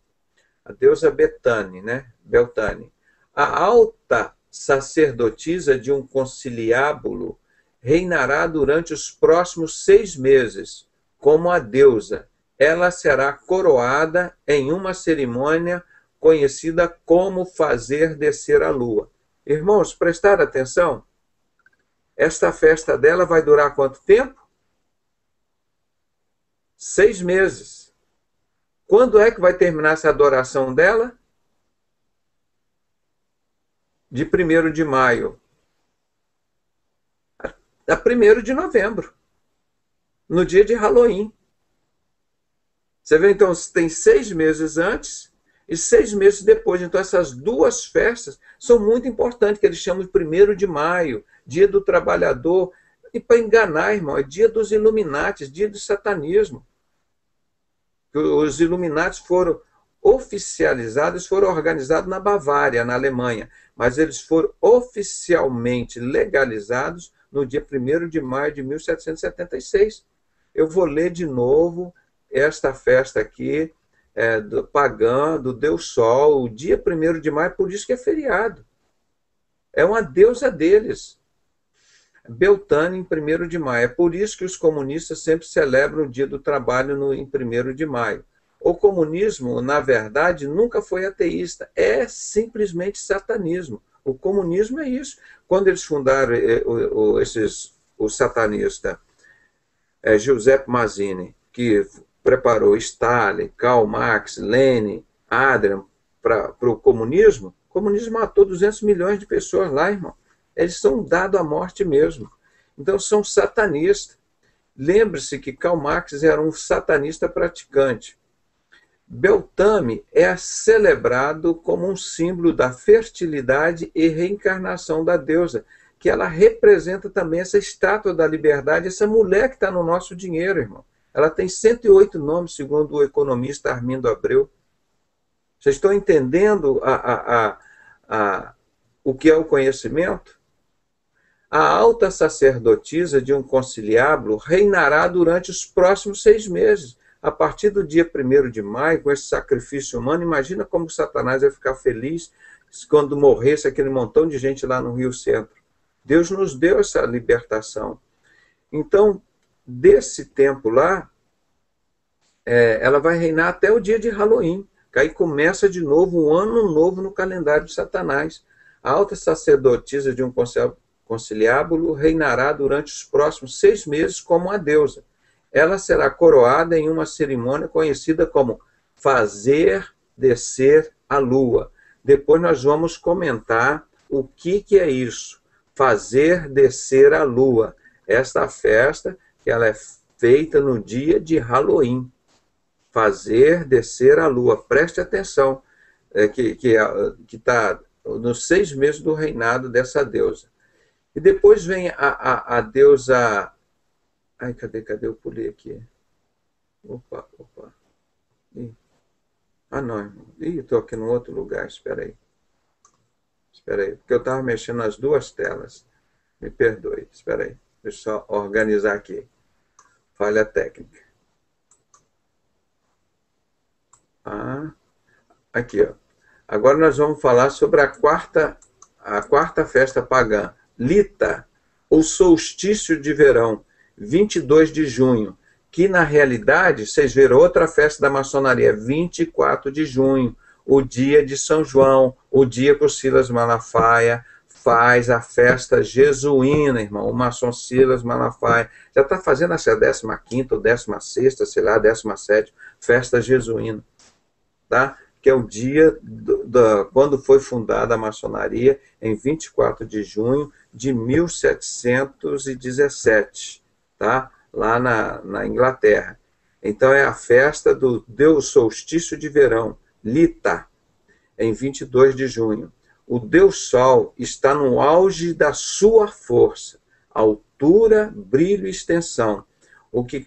A deusa Betane, né? Beltane. A alta sacerdotisa de um conciliábulo reinará durante os próximos 6 meses, como a deusa. Ela será coroada em uma cerimônia conhecida como fazer descer a lua. Irmãos, prestaram atenção? Esta festa dela vai durar quanto tempo? 6 meses. Quando é que vai terminar essa adoração dela? De 1º de maio. A 1º de novembro. No dia de Halloween. Você vê, então, tem 6 meses antes e 6 meses depois. Então, essas duas festas são muito importantes, que eles chamam de 1º de maio, dia do trabalhador. E para enganar, irmão, é dia dos Illuminatis, dia do satanismo. Os Illuminatis foram oficializados, foram organizados na Bavária, na Alemanha, mas eles foram oficialmente legalizados no dia 1º de maio de 1776. Eu vou ler de novo esta festa aqui, do pagã, do Deus Sol, o dia 1º de maio, por isso que é feriado. É uma deusa deles. Beltane em 1º de maio. É por isso que os comunistas sempre celebram o dia do trabalho em 1º de maio. O comunismo, na verdade, nunca foi ateísta. É simplesmente satanismo. O comunismo é isso. Quando eles fundaram o satanista Giuseppe Mazzini, que preparou Stalin, Karl Marx, Lenin, Adrian para o comunismo matou 200 milhões de pessoas lá, irmão. Eles são dados à morte mesmo. Então, são satanistas. Lembre-se que Karl Marx era um satanista praticante. Beltane é celebrado como um símbolo da fertilidade e reencarnação da deusa, que ela representa também essa estátua da liberdade, essa mulher que está no nosso dinheiro, irmão. Ela tem 108 nomes, segundo o economista Armindo Abreu. Vocês estão entendendo o que é o conhecimento? A alta sacerdotisa de um conciliábulo reinará durante os próximos 6 meses. A partir do dia 1º de maio, com esse sacrifício humano, imagina como Satanás vai ficar feliz quando morresse aquele montão de gente lá no Rio Centro. Deus nos deu essa libertação. Então, desse tempo lá, ela vai reinar até o dia de Halloween, que aí começa de novo um ano novo no calendário de Satanás. A alta sacerdotisa de um conciliábulo reinará durante os próximos 6 meses como a deusa. Ela será coroada em uma cerimônia conhecida como fazer descer a lua. Depois nós vamos comentar o que é isso, fazer descer a lua. Esta festa, que ela é feita no dia de Halloween. Fazer descer a lua. Preste atenção, que está nos 6 meses do reinado dessa deusa. E depois vem a deusa... Ai, cadê? Eu pulei aqui. Opa. Não, irmão. Estou aqui no outro lugar, espera aí, porque eu estava mexendo nas 2 telas. Me perdoe, espera aí. Deixa eu só organizar aqui. Falha técnica. Aqui, ó. Agora nós vamos falar sobre a quarta festa pagã, Lita, ou solstício de verão, 22 de junho, que na realidade, vocês viram outra festa da maçonaria, 24 de junho, o dia de São João, o dia que o Silas Malafaia faz a festa jesuína, irmão, o maçom Silas Malafaia. Já está fazendo essa 15ª ou 16ª, sei lá, 17ª festa jesuína, tá? Que é o dia quando foi fundada a maçonaria, em 24 de junho de 1717, tá? Lá na Inglaterra. Então é a festa do Deus solstício de verão, Lita, em 22 de junho. O Deus Sol está no auge da sua força, altura, brilho e extensão, o que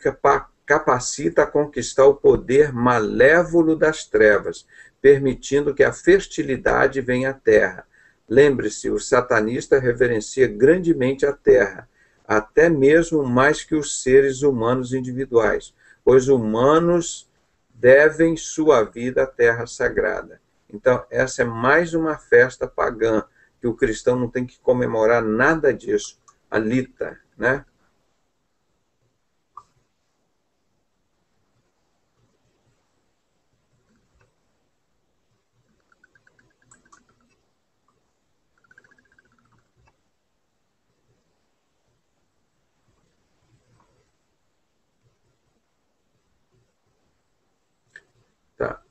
capacita a conquistar o poder malévolo das trevas, permitindo que a fertilidade venha à terra. Lembre-se, o satanista reverencia grandemente a terra, até mesmo mais que os seres humanos individuais, pois humanos devem sua vida à terra sagrada. Então, essa é mais uma festa pagã, que o cristão não tem que comemorar nada disso. A Lita, né? Tá.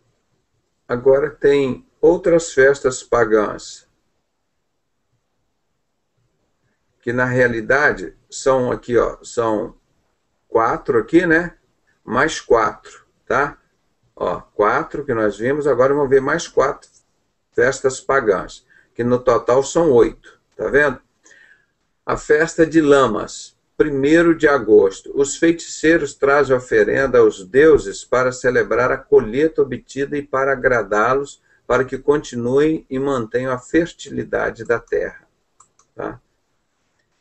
Agora tem outras festas pagãs, que na realidade são aqui, ó, são 4 aqui, né? Mais 4, tá? Ó, 4 que nós vimos, agora vamos ver mais 4 festas pagãs, que no total são 8, tá vendo? A festa de Lamas, 1º de agosto. Os feiticeiros trazem oferenda aos deuses para celebrar a colheita obtida e para agradá-los, para que continuem e mantenham a fertilidade da terra. Tá?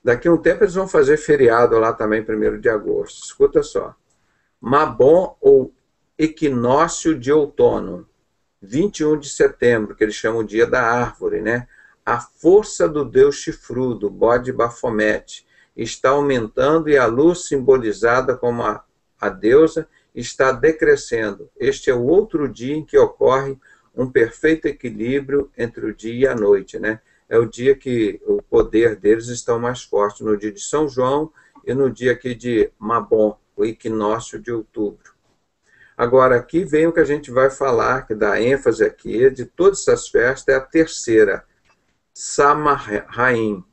Daqui a um tempo eles vão fazer feriado lá também, 1º de agosto. Escuta só. Mabon, ou equinócio de outono, 21 de setembro, que eles chamam o dia da árvore, né? A força do deus chifrudo, bode Bafomete, está aumentando e a luz simbolizada como a deusa está decrescendo. Este é o outro dia em que ocorre um perfeito equilíbrio entre o dia e a noite, né? É o dia que o poder deles está mais forte, no dia de São João e no dia aqui de Mabon, o equinócio de outubro. Agora, aqui vem o que a gente vai falar, que dá ênfase aqui, de todas essas festas, é a terceira, Samaim,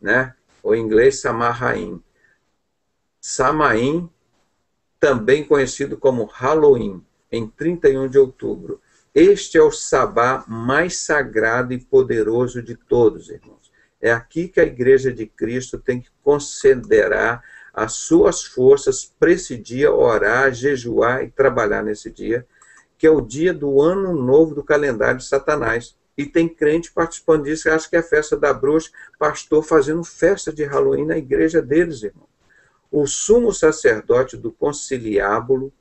né? Ou em inglês, Samhain. Samaim, também conhecido como Halloween, em 31 de outubro. Este é o sabá mais sagrado e poderoso de todos, irmãos. É aqui que a Igreja de Cristo tem que considerar as suas forças para esse dia, orar, jejuar e trabalhar nesse dia, que é o dia do ano novo do calendário de Satanás. E tem crente participando disso, que acha que é a festa da bruxa, pastor fazendo festa de Halloween na igreja deles, irmão. O sumo sacerdote do conciliábulo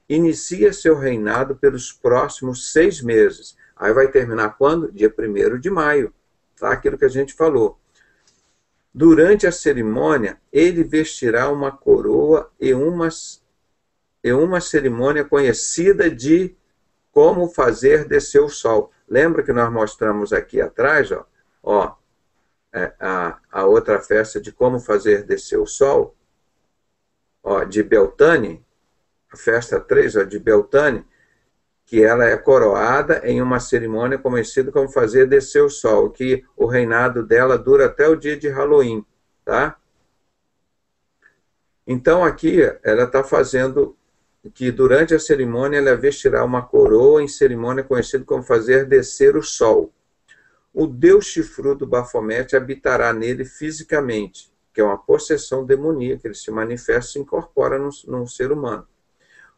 inicia seu reinado pelos próximos 6 meses, Aí vai terminar quando? Dia 1º de maio. Tá? Aquilo que a gente falou. Durante a cerimônia, ele vestirá uma coroa e uma cerimônia conhecida de como fazer descer o sol. Lembra que nós mostramos aqui atrás, a outra festa de como fazer descer o sol, de Beltane, a festa 3, de Beltane, que ela é coroada em uma cerimônia conhecida como fazer descer o sol, que o reinado dela dura até o dia de Halloween, tá? Então aqui ela está fazendo que durante a cerimônia ela vestirá uma coroa em cerimônia conhecida como fazer descer o sol. O deus chifrudo Bafomete habitará nele fisicamente, que é uma possessão demoníaca, ele se manifesta e se incorpora num ser humano.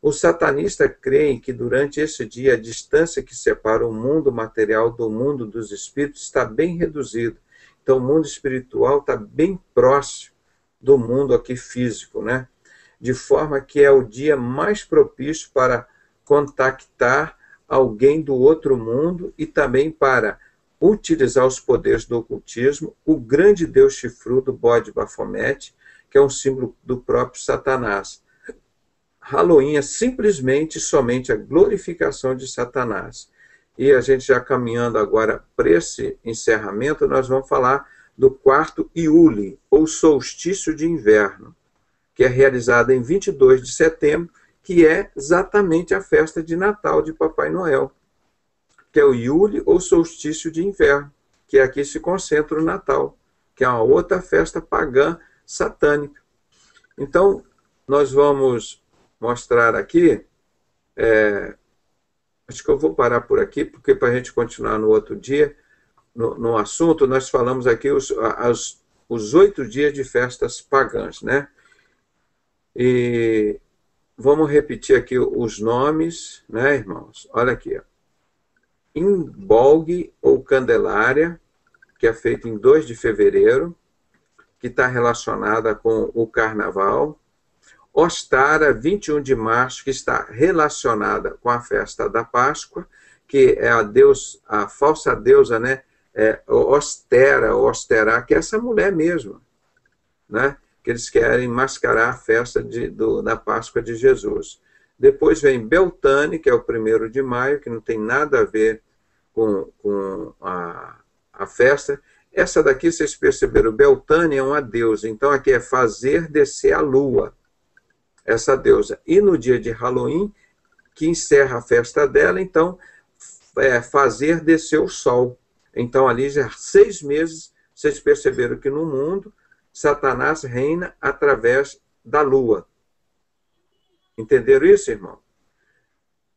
Os satanistas creem que durante esse dia a distância que separa o mundo material do mundo dos espíritos está bem reduzida. Então o mundo espiritual está bem próximo do mundo aqui físico, né? De forma que é o dia mais propício para contactar alguém do outro mundo e também para utilizar os poderes do ocultismo, o grande deus chifrudo, bode Bafomete, que é um símbolo do próprio Satanás. Halloween é simplesmente somente a glorificação de Satanás. E a gente já caminhando agora para esse encerramento, nós vamos falar do 4º Iule, ou solstício de inverno, que é realizado em 22 de setembro, que é exatamente a festa de Natal de Papai Noel, que é o Iule, ou solstício de inverno, que aqui se concentra o Natal, que é uma outra festa pagã satânica. Então, nós vamos mostrar aqui, acho que eu vou parar por aqui, porque para a gente continuar no outro dia, no assunto, nós falamos aqui os 8 dias de festas pagãs, né? E vamos repetir aqui os nomes, né, irmãos? Olha aqui, ó. Imbolgue ou Candelária, que é feito em 2 de fevereiro, que está relacionada com o Carnaval. Ostara, 21 de março, que está relacionada com a festa da Páscoa, que é a falsa deusa, né? Osterar, que é essa mulher mesmo, né? Que eles querem mascarar a festa da Páscoa de Jesus. Depois vem Beltane, que é o 1º de maio, que não tem nada a ver com a festa. Essa daqui, vocês perceberam, Beltane é uma deusa, então aqui é fazer descer a lua, essa deusa. E no dia de Halloween, que encerra a festa dela, então, fazer descer o sol. Então, ali já 6 meses, vocês perceberam que no mundo, Satanás reina através da lua. Entenderam isso, irmão?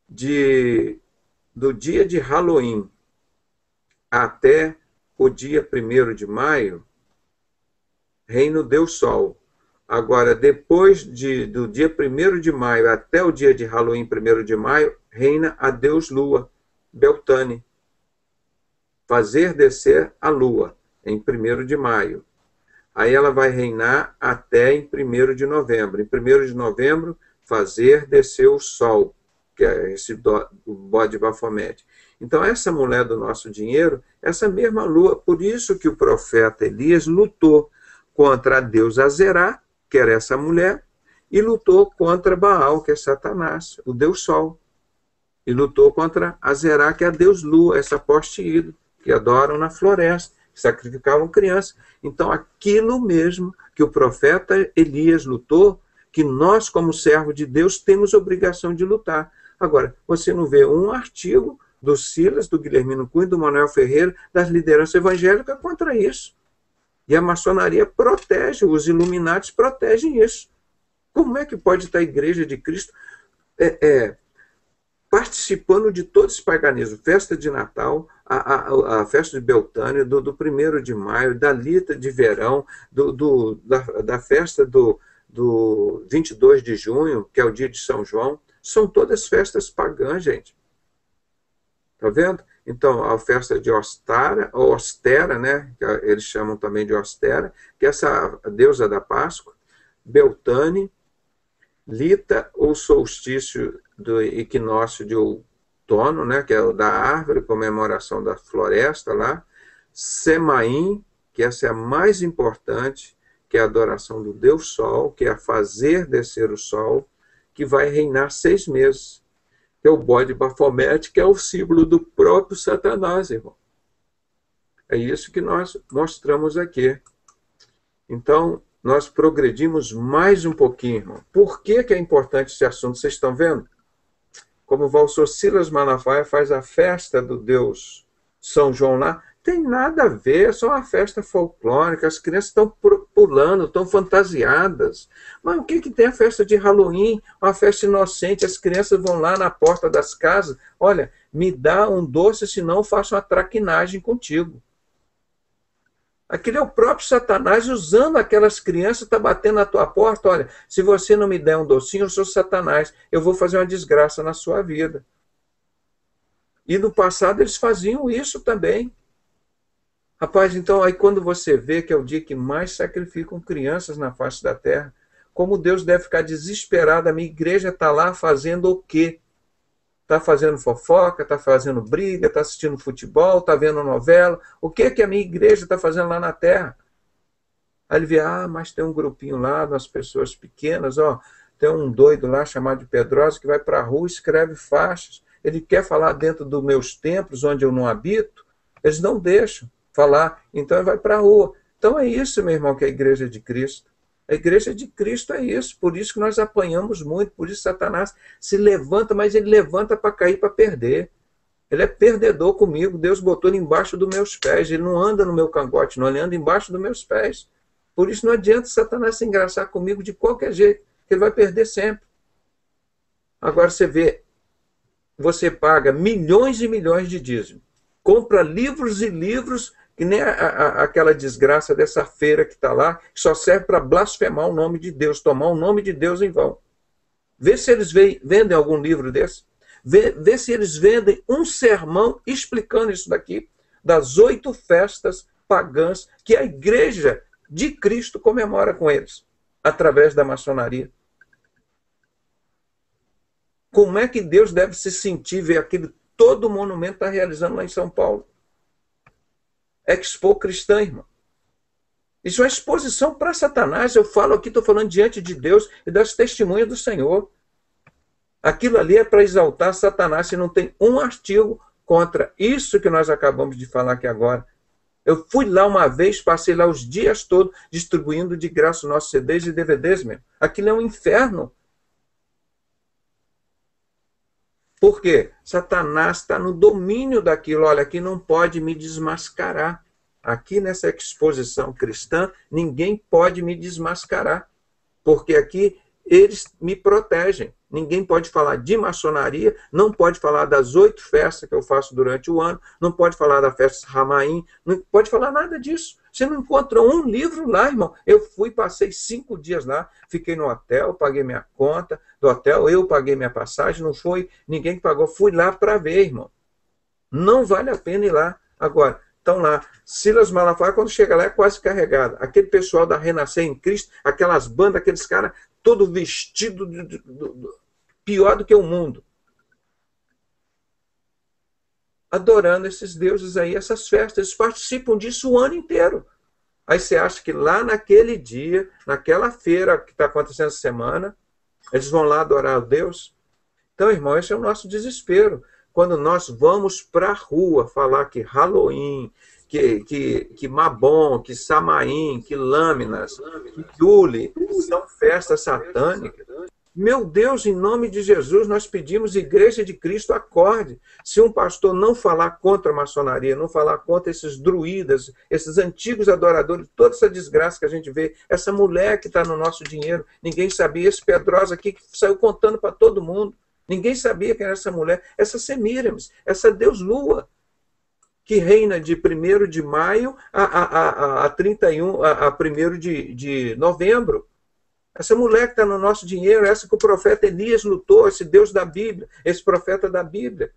Do dia de Halloween até o dia 1º de maio, reina o Deus Sol. Agora, depois do dia 1º de maio até o dia de Halloween, 1º de maio, reina a Deus Lua, Beltane. Fazer descer a lua, em 1º de maio. Aí ela vai reinar até em 1º de novembro. Em 1º de novembro, fazer descer o sol, que é esse bode Bafomete. Então, essa mulher do nosso dinheiro, essa mesma lua, por isso que o profeta Elias lutou contra a deusa Azerá, que era essa mulher, e lutou contra Baal, que é Satanás, o deus sol. E lutou contra Azerá, que é a deus lua, essa poste ídolo, que adoram na floresta, sacrificavam crianças. Então, aquilo mesmo que o profeta Elias lutou, que nós, como servo de Deus, temos obrigação de lutar. Agora, você não vê um artigo do Silas, do Guilhermino Cunha, do Manuel Ferreira, das lideranças evangélicas contra isso. E a maçonaria protege, os Illuminatis protegem isso. Como é que pode estar a Igreja de Cristo participando de todo esse paganismo? Festa de Natal, a festa de Beltane, do 1º de maio, da Lita de Verão, da festa do 22 de junho, que é o dia de São João, são todas festas pagãs, gente. Tá vendo? Então, a festa de Ostera, né, que eles chamam também de Ostera, que é essa deusa da Páscoa, Beltane, Lita, ou solstício do equinócio de outono, né, que é o da árvore, comemoração da floresta lá. Semaim, que essa é a mais importante, que é a adoração do Deus Sol, que é fazer descer o Sol, que vai reinar 6 meses. Que é o bode Bafomete, que é o símbolo do próprio Satanás, irmão. É isso que nós mostramos aqui. Então, nós progredimos mais um pouquinho, irmão. Por que é importante esse assunto? Vocês estão vendo? Como o Valsor Silas Malafaia faz a festa do Deus São João lá, tem nada a ver, é só uma festa folclórica, as crianças estão pulando, estão fantasiadas. Mas o que tem a festa de Halloween? Uma festa inocente, as crianças vão lá na porta das casas, olha, me dá um doce, senão eu faço uma traquinagem contigo. Aquele é o próprio Satanás usando aquelas crianças, está batendo na tua porta, olha, se você não me der um docinho, eu sou Satanás, eu vou fazer uma desgraça na sua vida. E no passado eles faziam isso também. Rapaz, então aí quando você vê que é o dia que mais sacrificam crianças na face da terra, como Deus deve ficar desesperado, a minha igreja está lá fazendo o quê? Está fazendo fofoca, está fazendo briga, está assistindo futebol, está vendo novela. O que é que a minha igreja está fazendo lá na terra? Aí ele vê, mas tem um grupinho lá, das pessoas pequenas, tem um doido lá chamado de Pedrosa que vai para a rua e escreve faixas. Ele quer falar dentro dos meus templos, onde eu não habito, eles não deixam falar, então ele vai para a rua. Então é isso, meu irmão, que é a igreja de Cristo. A igreja de Cristo é isso, por isso que nós apanhamos muito, por isso Satanás se levanta, mas ele levanta para cair, para perder. Ele é perdedor comigo, Deus botou ele embaixo dos meus pés, ele não anda no meu cangote, não, ele anda embaixo dos meus pés. Por isso não adianta Satanás se engraçar comigo de qualquer jeito, que ele vai perder sempre. Agora você vê, você paga milhões e milhões de dízimo, compra livros e livros, que nem aquela desgraça dessa feira que está lá, que só serve para blasfemar o nome de Deus, tomar o nome de Deus em vão. Vê se eles vendem algum livro desse. Vê se eles vendem um sermão explicando isso daqui, das 8 festas pagãs que a igreja de Cristo comemora com eles, através da maçonaria. Como é que Deus deve se sentir ver aquele todo monumento está realizando lá em São Paulo? Expo cristã, irmão. Isso é uma exposição para Satanás. Eu falo aqui, estou falando diante de Deus e das testemunhas do Senhor. Aquilo ali é para exaltar Satanás, se não tem um artigo contra isso que nós acabamos de falar aqui agora. Eu fui lá uma vez, passei lá os dias todos distribuindo de graça os nossos CDs e DVDs mesmo. Aquilo é um inferno. Por quê? Satanás está no domínio daquilo. Olha, aqui não pode me desmascarar. Aqui nessa exposição cristã, ninguém pode me desmascarar. Porque aqui eles me protegem. Ninguém pode falar de maçonaria, não pode falar das 8 festas que eu faço durante o ano, não pode falar da festa Ramaim, não pode falar nada disso. Você não encontra um livro lá, irmão. Eu fui, passei 5 dias lá, fiquei no hotel, paguei minha conta do hotel, eu paguei minha passagem, não foi ninguém que pagou. Fui lá para ver, irmão. Não vale a pena ir lá. Agora, estão lá. Silas Malafaia, quando chega lá, é quase carregado. Aquele pessoal da Renascer em Cristo, aquelas bandas, aqueles caras, todo vestido pior do que o mundo. Adorando esses deuses aí, essas festas. Eles participam disso o ano inteiro. Aí você acha que lá naquele dia, naquela feira que está acontecendo essa semana, eles vão lá adorar a Deus? Então, irmão, esse é o nosso desespero. Quando nós vamos para a rua falar que Halloween, que Mabon, que Samaim, que Lâminas, que Yule são festas satânicas, meu Deus, em nome de Jesus, nós pedimos, Igreja de Cristo, acorde. Se um pastor não falar contra a maçonaria, não falar contra esses druidas, esses antigos adoradores, toda essa desgraça que a gente vê, essa mulher que está no nosso dinheiro, ninguém sabia, esse Pedrosa aqui que saiu contando para todo mundo, ninguém sabia quem era essa mulher, essa Semiramis, essa Deus Lua, que reina de 1º de maio a 1º de novembro. Essa mulher que está no nosso dinheiro, essa que o profeta Elias lutou, esse Deus da Bíblia, esse profeta da Bíblia.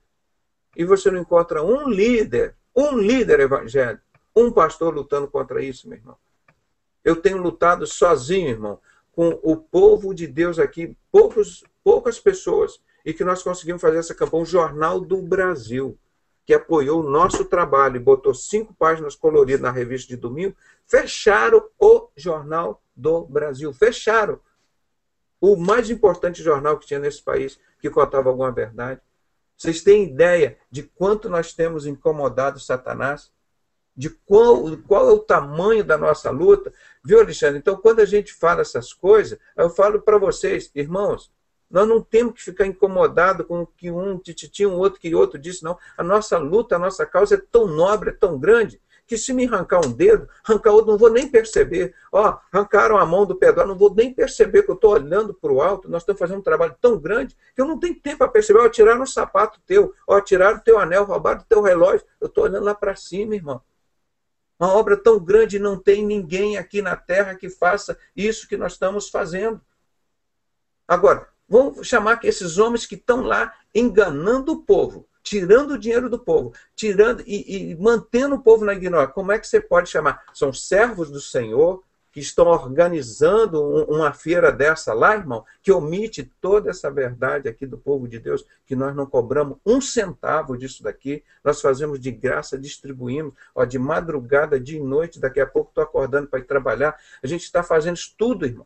E você não encontra um líder evangélico, um pastor lutando contra isso, meu irmão. Eu tenho lutado sozinho, irmão, com o povo de Deus aqui, poucas pessoas. e que nós conseguimos fazer essa campanha. O Jornal do Brasil, que apoiou o nosso trabalho e botou 5 páginas coloridas na revista de domingo, fecharam o Jornal do Brasil. Fecharam. O mais importante jornal que tinha nesse país, que contava alguma verdade. Vocês têm ideia de quanto nós temos incomodado Satanás? De qual é o tamanho da nossa luta? Viu, Alexandre? Então, quando a gente fala essas coisas, eu falo para vocês, irmãos, nós não temos que ficar incomodados com o que um tititi, um outro que outro disse, não. A nossa luta, a nossa causa é tão nobre, é tão grande, que se me arrancar um dedo, arrancar outro, não vou nem perceber. Ó, arrancaram a mão do pedal, não vou nem perceber que eu estou olhando para o alto, nós estamos fazendo um trabalho tão grande que eu não tenho tempo para perceber. Ó, tiraram o sapato teu, ó, tiraram o teu anel, roubaram o teu relógio. Eu estou olhando lá para cima, irmão. Uma obra tão grande, não tem ninguém aqui na terra que faça isso que nós estamos fazendo. Agora, vamos chamar que esses homens que estão lá enganando o povo, tirando o dinheiro do povo, tirando e mantendo o povo na ignorância. Como é que você pode chamar? São servos do Senhor que estão organizando uma feira dessa lá, irmão, que omite toda essa verdade aqui do povo de Deus, que nós não cobramos um centavo disso daqui, nós fazemos de graça, distribuímos, ó, de madrugada, de noite, daqui a pouco estou acordando para ir trabalhar, a gente está fazendo isso tudo, irmão.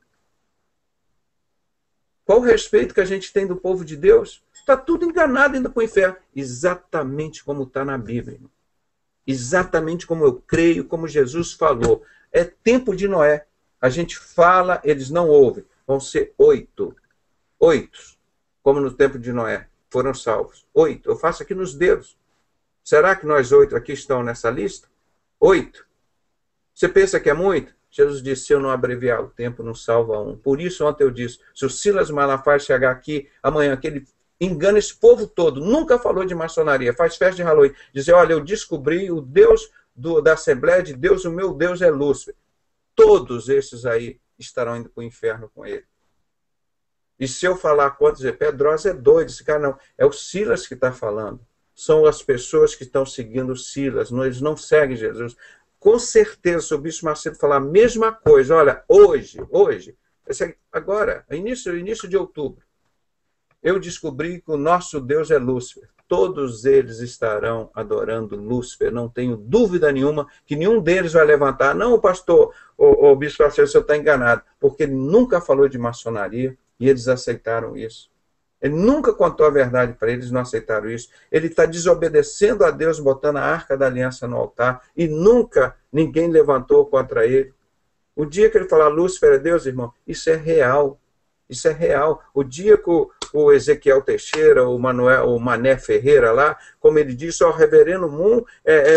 Qual o respeito que a gente tem do povo de Deus? Está tudo enganado indo para o inferno. Exatamente como está na Bíblia, irmão. Exatamente como eu creio, como Jesus falou. É tempo de Noé. A gente fala, eles não ouvem. Vão ser 8. 8. Como no tempo de Noé. Foram salvos. 8. Eu faço aqui nos dedos. Será que nós 8 aqui estão nessa lista? 8. Você pensa que é muito? Jesus disse, se eu não abreviar o tempo, não salva um. Por isso, ontem eu disse, se o Silas Malafaia chegar aqui amanhã, que ele engana esse povo todo, nunca falou de maçonaria, faz festa de Halloween, dizer, olha, eu descobri o Deus da Assembleia de Deus, o meu Deus é Lúcifer. Todos esses aí estarão indo para o inferno com ele. E se eu falar quantos, dizer, Pedrosa é doido, esse cara não. É o Silas que está falando. São as pessoas que estão seguindo o Silas, eles não seguem Jesus. Com certeza, se o Bispo Macedo falar a mesma coisa, olha, hoje, agora, início de outubro, eu descobri que o nosso Deus é Lúcifer. Todos eles estarão adorando Lúcifer, não tenho dúvida nenhuma que nenhum deles vai levantar. Não, o pastor, o Bispo Macedo, o senhor está enganado, porque ele nunca falou de maçonaria e eles aceitaram isso. Ele nunca contou a verdade para eles, não aceitaram isso. Ele está desobedecendo a Deus, botando a Arca da Aliança no altar, e nunca ninguém levantou contra ele. O dia que ele falar Lúcifer é Deus, irmão, isso é real. Isso é real. O dia que o Ezequiel Teixeira, o Mané Ferreira lá, como ele disse, o reverendo Moon,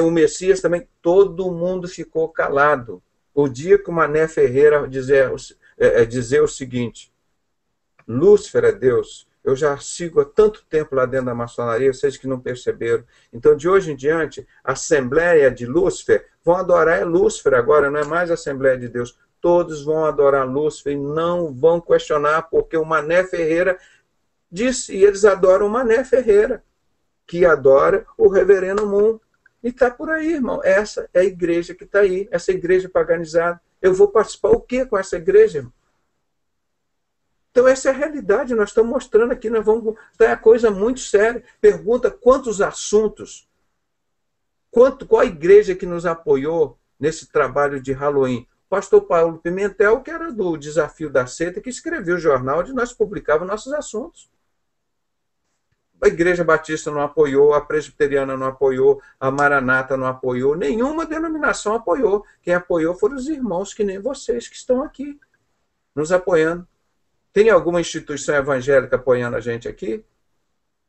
o Messias também, todo mundo ficou calado. O dia que o Mané Ferreira dizer o seguinte, Lúcifer é Deus, eu já sigo há tanto tempo lá dentro da maçonaria, vocês que não perceberam. Então, de hoje em diante, a Assembleia de Lúcifer vão adorar Lúcifer agora, não é mais a Assembleia de Deus. Todos vão adorar Lúcifer e não vão questionar, porque o Mané Ferreira disse, e eles adoram o Mané Ferreira, que adora o reverendo Moon. E está por aí, irmão. Essa é a igreja que está aí, essa igreja paganizada. Eu vou participar o quê com essa igreja, irmão? Então, essa é a realidade, nós estamos mostrando aqui, nós vamos. É uma coisa muito séria. Pergunta quantos assuntos, qual a igreja que nos apoiou nesse trabalho de Halloween? Pastor Paulo Pimentel, que era do Desafio da Seita, que escreveu o jornal onde nós publicávamos nossos assuntos. A Igreja Batista não apoiou, a Presbiteriana não apoiou, a Maranata não apoiou, nenhuma denominação apoiou. Quem apoiou foram os irmãos que nem vocês que estão aqui, nos apoiando. Tem alguma instituição evangélica apoiando a gente aqui?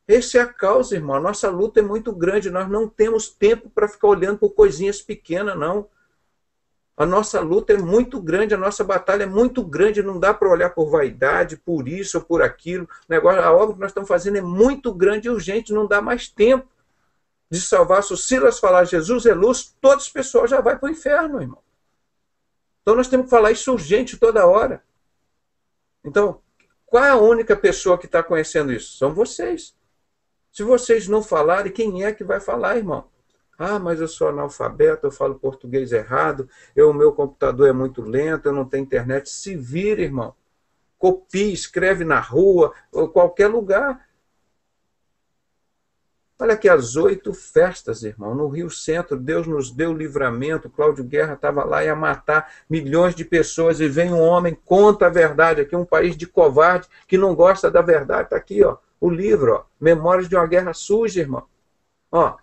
Essa é a causa, irmão. A nossa luta é muito grande. Nós não temos tempo para ficar olhando por coisinhas pequenas, não. A nossa luta é muito grande, a nossa batalha é muito grande. Não dá para olhar por vaidade, por isso ou por aquilo. A obra que nós estamos fazendo é muito grande e urgente. Não dá mais tempo de salvar. Se o Silas falar Jesus é luz, todas as pessoas já vão para o inferno, irmão. Então nós temos que falar isso urgente toda hora. Então, qual é a única pessoa que está conhecendo isso? São vocês. Se vocês não falarem, quem é que vai falar, irmão? Ah, mas eu sou analfabeto, eu falo português errado, o meu computador é muito lento, eu não tenho internet. Se vira, irmão. Copie, escreve na rua, ou qualquer lugar. Olha aqui as 8 festas, irmão, no Rio Centro, Deus nos deu livramento, Cláudio Guerra estava lá, ia matar milhões de pessoas, e vem um homem, conta a verdade, aqui um país de covarde, que não gosta da verdade, está aqui, ó, o livro, ó, Memórias de uma Guerra Suja, irmão. Ó,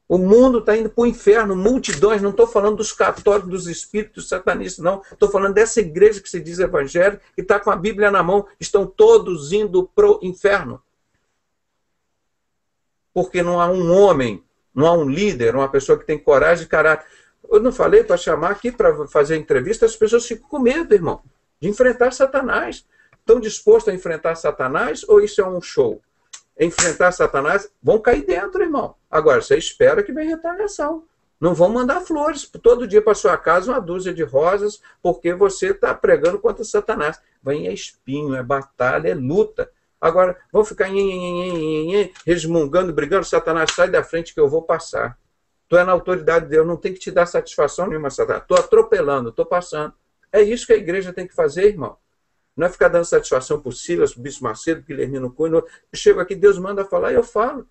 o mundo está indo para o inferno, multidões, não estou falando dos católicos, dos espíritos satanistas, não, estou falando dessa igreja que se diz evangélica, que está com a Bíblia na mão, estão todos indo para o inferno. Porque não há um homem, não há um líder, uma pessoa que tem coragem e caráter. Eu não falei para chamar aqui para fazer entrevista, as pessoas ficam com medo, irmão, de enfrentar Satanás. Estão dispostos a enfrentar Satanás ou isso é um show? Enfrentar Satanás, vão cair dentro, irmão. Agora, você espera que venha retaliação. Não vão mandar flores todo dia para sua casa, uma dúzia de rosas, porque você está pregando contra Satanás. Vem é espinho, é batalha, é luta. Agora, vão ficar resmungando, brigando, Satanás, sai da frente que eu vou passar. Tu é na autoridade de Deus, não tem que te dar satisfação nenhuma, Satanás. Estou atropelando, estou passando. É isso que a igreja tem que fazer, irmão. Não é ficar dando satisfação para o Silas, para o Bispo Macedo, Guilhermino Cunha. Chego aqui, Deus manda falar e eu falo.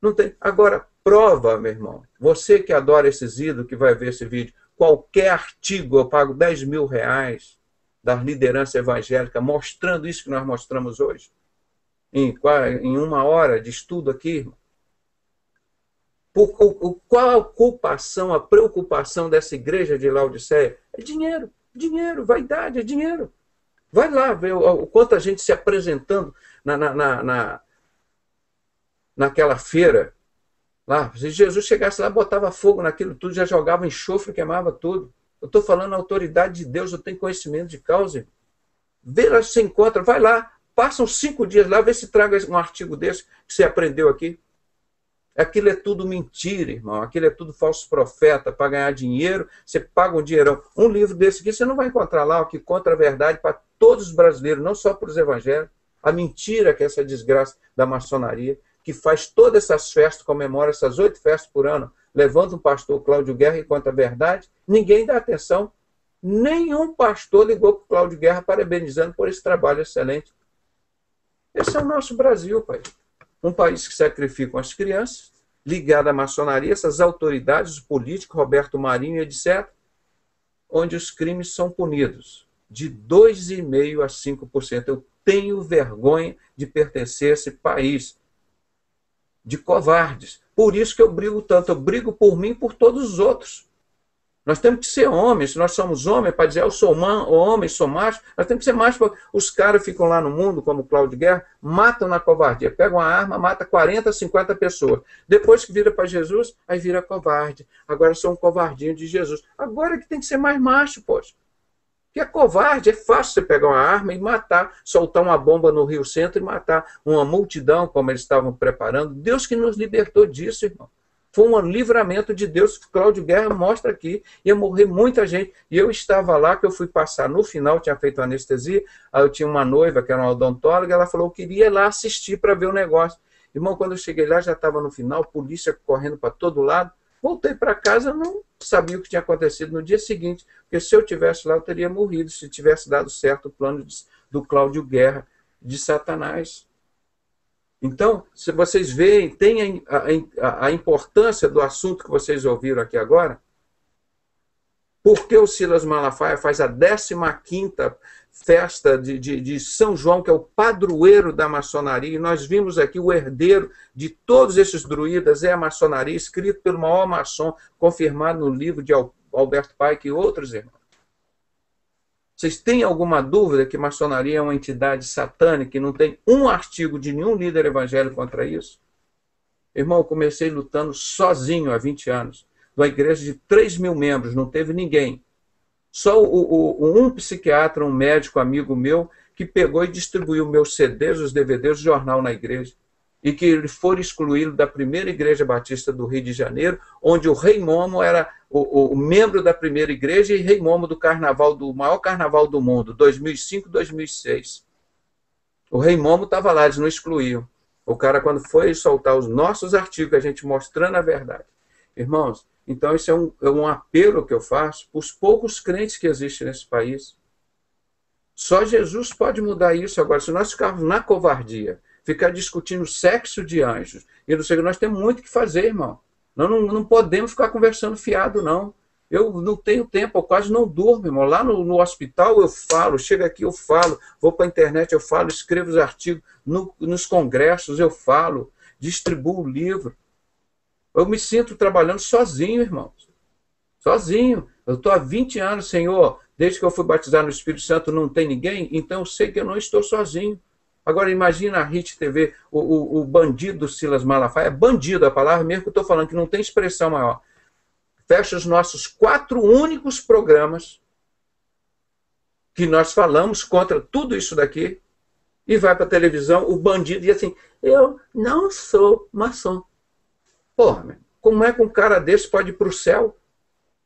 Não tem. Agora, prova, meu irmão. Você que adora esses ídolos, que vai ver esse vídeo, qualquer artigo, eu pago R$10.000 da liderança evangélica, mostrando isso que nós mostramos hoje. Em 1 hora de estudo aqui, irmão. Qual a ocupação, a preocupação dessa igreja de Laodiceia? É dinheiro, dinheiro, vaidade, é dinheiro. Vai lá ver o quanto a gente se apresentando naquela feira. Lá, se Jesus chegasse lá, botava fogo naquilo tudo, já jogava enxofre, queimava tudo. Eu estou falando a autoridade de Deus, eu tenho conhecimento de causa. Vê lá se você encontra, vai lá, passam 5 dias lá, vê se traga um artigo desse que você aprendeu aqui. Aquilo é tudo mentira, irmão. Aquilo é tudo falso profeta para ganhar dinheiro. Você paga um dinheirão. Um livro desse aqui você não vai encontrar lá o que contra a verdade para todos os brasileiros, não só para os evangélicos. A mentira que é essa desgraça da maçonaria, que faz todas essas festas, comemora essas 8 festas por ano, levanta um pastor Cláudio Guerra e conta a verdade, ninguém dá atenção. Nenhum pastor ligou para o Cláudio Guerra parabenizando por esse trabalho excelente. Esse é o nosso Brasil, pai. Um país que sacrifica as crianças, ligado à maçonaria, essas autoridades, os políticos, Roberto Marinho, etc., onde os crimes são punidos de 2,5% a 5%. Eu tenho vergonha de pertencer a esse país de covardes. Por isso que eu brigo tanto. Eu brigo por mim e por todos os outros. Nós temos que ser homens. Se nós somos homens, para dizer eu sou homem, sou macho, nós temos que ser machos. Os caras ficam lá no mundo, como o Cláudio Guerra, matam na covardia. Pegam uma arma, mata 40, 50 pessoas. Depois que vira para Jesus, aí vira covarde. Agora sou um covardinho de Jesus. Agora que tem que ser mais macho, poxa. Porque é covarde, é fácil você pegar uma arma e matar, soltar uma bomba no Rio Centro e matar uma multidão, como eles estavam preparando. Deus que nos libertou disso, irmão. Foi um livramento de Deus que Cláudio Guerra mostra aqui. Ia morrer muita gente. E eu estava lá, que eu fui passar no final, tinha feito anestesia. Aí eu tinha uma noiva, que era uma odontóloga, ela falou que eu queria ir lá assistir para ver o negócio. Irmão, quando eu cheguei lá, já estava no final, polícia correndo para todo lado. Voltei para casa, não sabia o que tinha acontecido no dia seguinte. Porque se eu tivesse lá, eu teria morrido, se tivesse dado certo o plano do Cláudio Guerra, de Satanás. Então, se vocês veem, tem a importância do assunto que vocês ouviram aqui agora, por que o Silas Malafaia faz a 15ª festa de São João, que é o padroeiro da maçonaria, e nós vimos aqui o herdeiro de todos esses druidas, é a maçonaria, escrito pelo maior maçom, confirmado no livro de Alberto Pike e outros irmãos. Vocês têm alguma dúvida que maçonaria é uma entidade satânica e não tem um artigo de nenhum líder evangélico contra isso? Irmão, eu comecei lutando sozinho há 20 anos. Uma igreja de 3.000 membros, não teve ninguém. Só um psiquiatra, um médico amigo meu, que pegou e distribuiu meus CDs, os DVDs, o jornal na igreja. E que ele foi excluído da primeira igreja batista do Rio de Janeiro, onde o Rei Momo era o membro da primeira igreja e Rei Momo do carnaval, do maior carnaval do mundo, 2005, 2006. O Rei Momo estava lá, eles não excluíam. O cara, quando foi soltar os nossos artigos, a gente mostrando a verdade. Irmãos, então isso é um apelo que eu faço para os poucos crentes que existem nesse país. Só Jesus pode mudar isso agora. Se nós ficarmos na covardia, ficar discutindo sexo de anjos. E não sei, nós temos muito o que fazer, irmão. Nós não podemos ficar conversando fiado, não. Eu não tenho tempo, eu quase não durmo, irmão. Lá no hospital eu falo, chego aqui eu falo, vou para a internet eu falo, escrevo os artigos, nos congressos eu falo, distribuo o livro. Eu me sinto trabalhando sozinho, irmãos. Sozinho. Eu estou há 20 anos, Senhor, desde que eu fui batizado no Espírito Santo, não tem ninguém, então eu sei que eu não estou sozinho. Agora imagina a RIT TV, o bandido Silas Malafaia, é bandido a palavra mesmo que eu estou falando, que não tem expressão maior. Fecha os nossos 4 únicos programas que nós falamos contra tudo isso daqui e vai para a televisão, o bandido diz assim, eu não sou maçom. Porra, como é que um cara desse pode ir para o céu?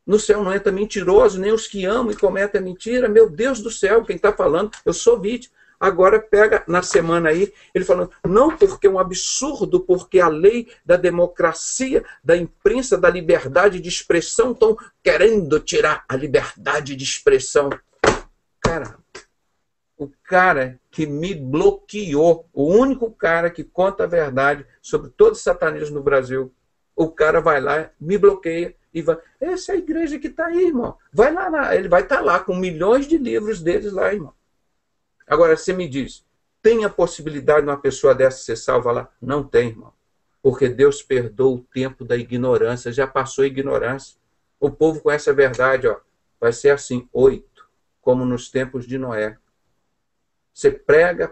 No céu não entra mentiroso, nem os que amam e cometem mentira. Meu Deus do céu, quem está falando, eu sou vítima. Agora pega na semana aí, ele falando, não porque é um absurdo, porque a lei da democracia, da imprensa, da liberdade de expressão, estão querendo tirar a liberdade de expressão. Cara, o cara que me bloqueou, o único cara que conta a verdade sobre todo o satanismo no Brasil, o cara vai lá, me bloqueia e vai. Essa é a igreja que está aí, irmão. Vai lá, ele vai estar lá com milhões de livros deles lá, irmão. Agora, você me diz, tem a possibilidade de uma pessoa dessa ser salva lá? Não tem, irmão. Porque Deus perdoa o tempo da ignorância, já passou a ignorância. O povo conhece a verdade, ó. Vai ser assim, 8, como nos tempos de Noé. Você prega,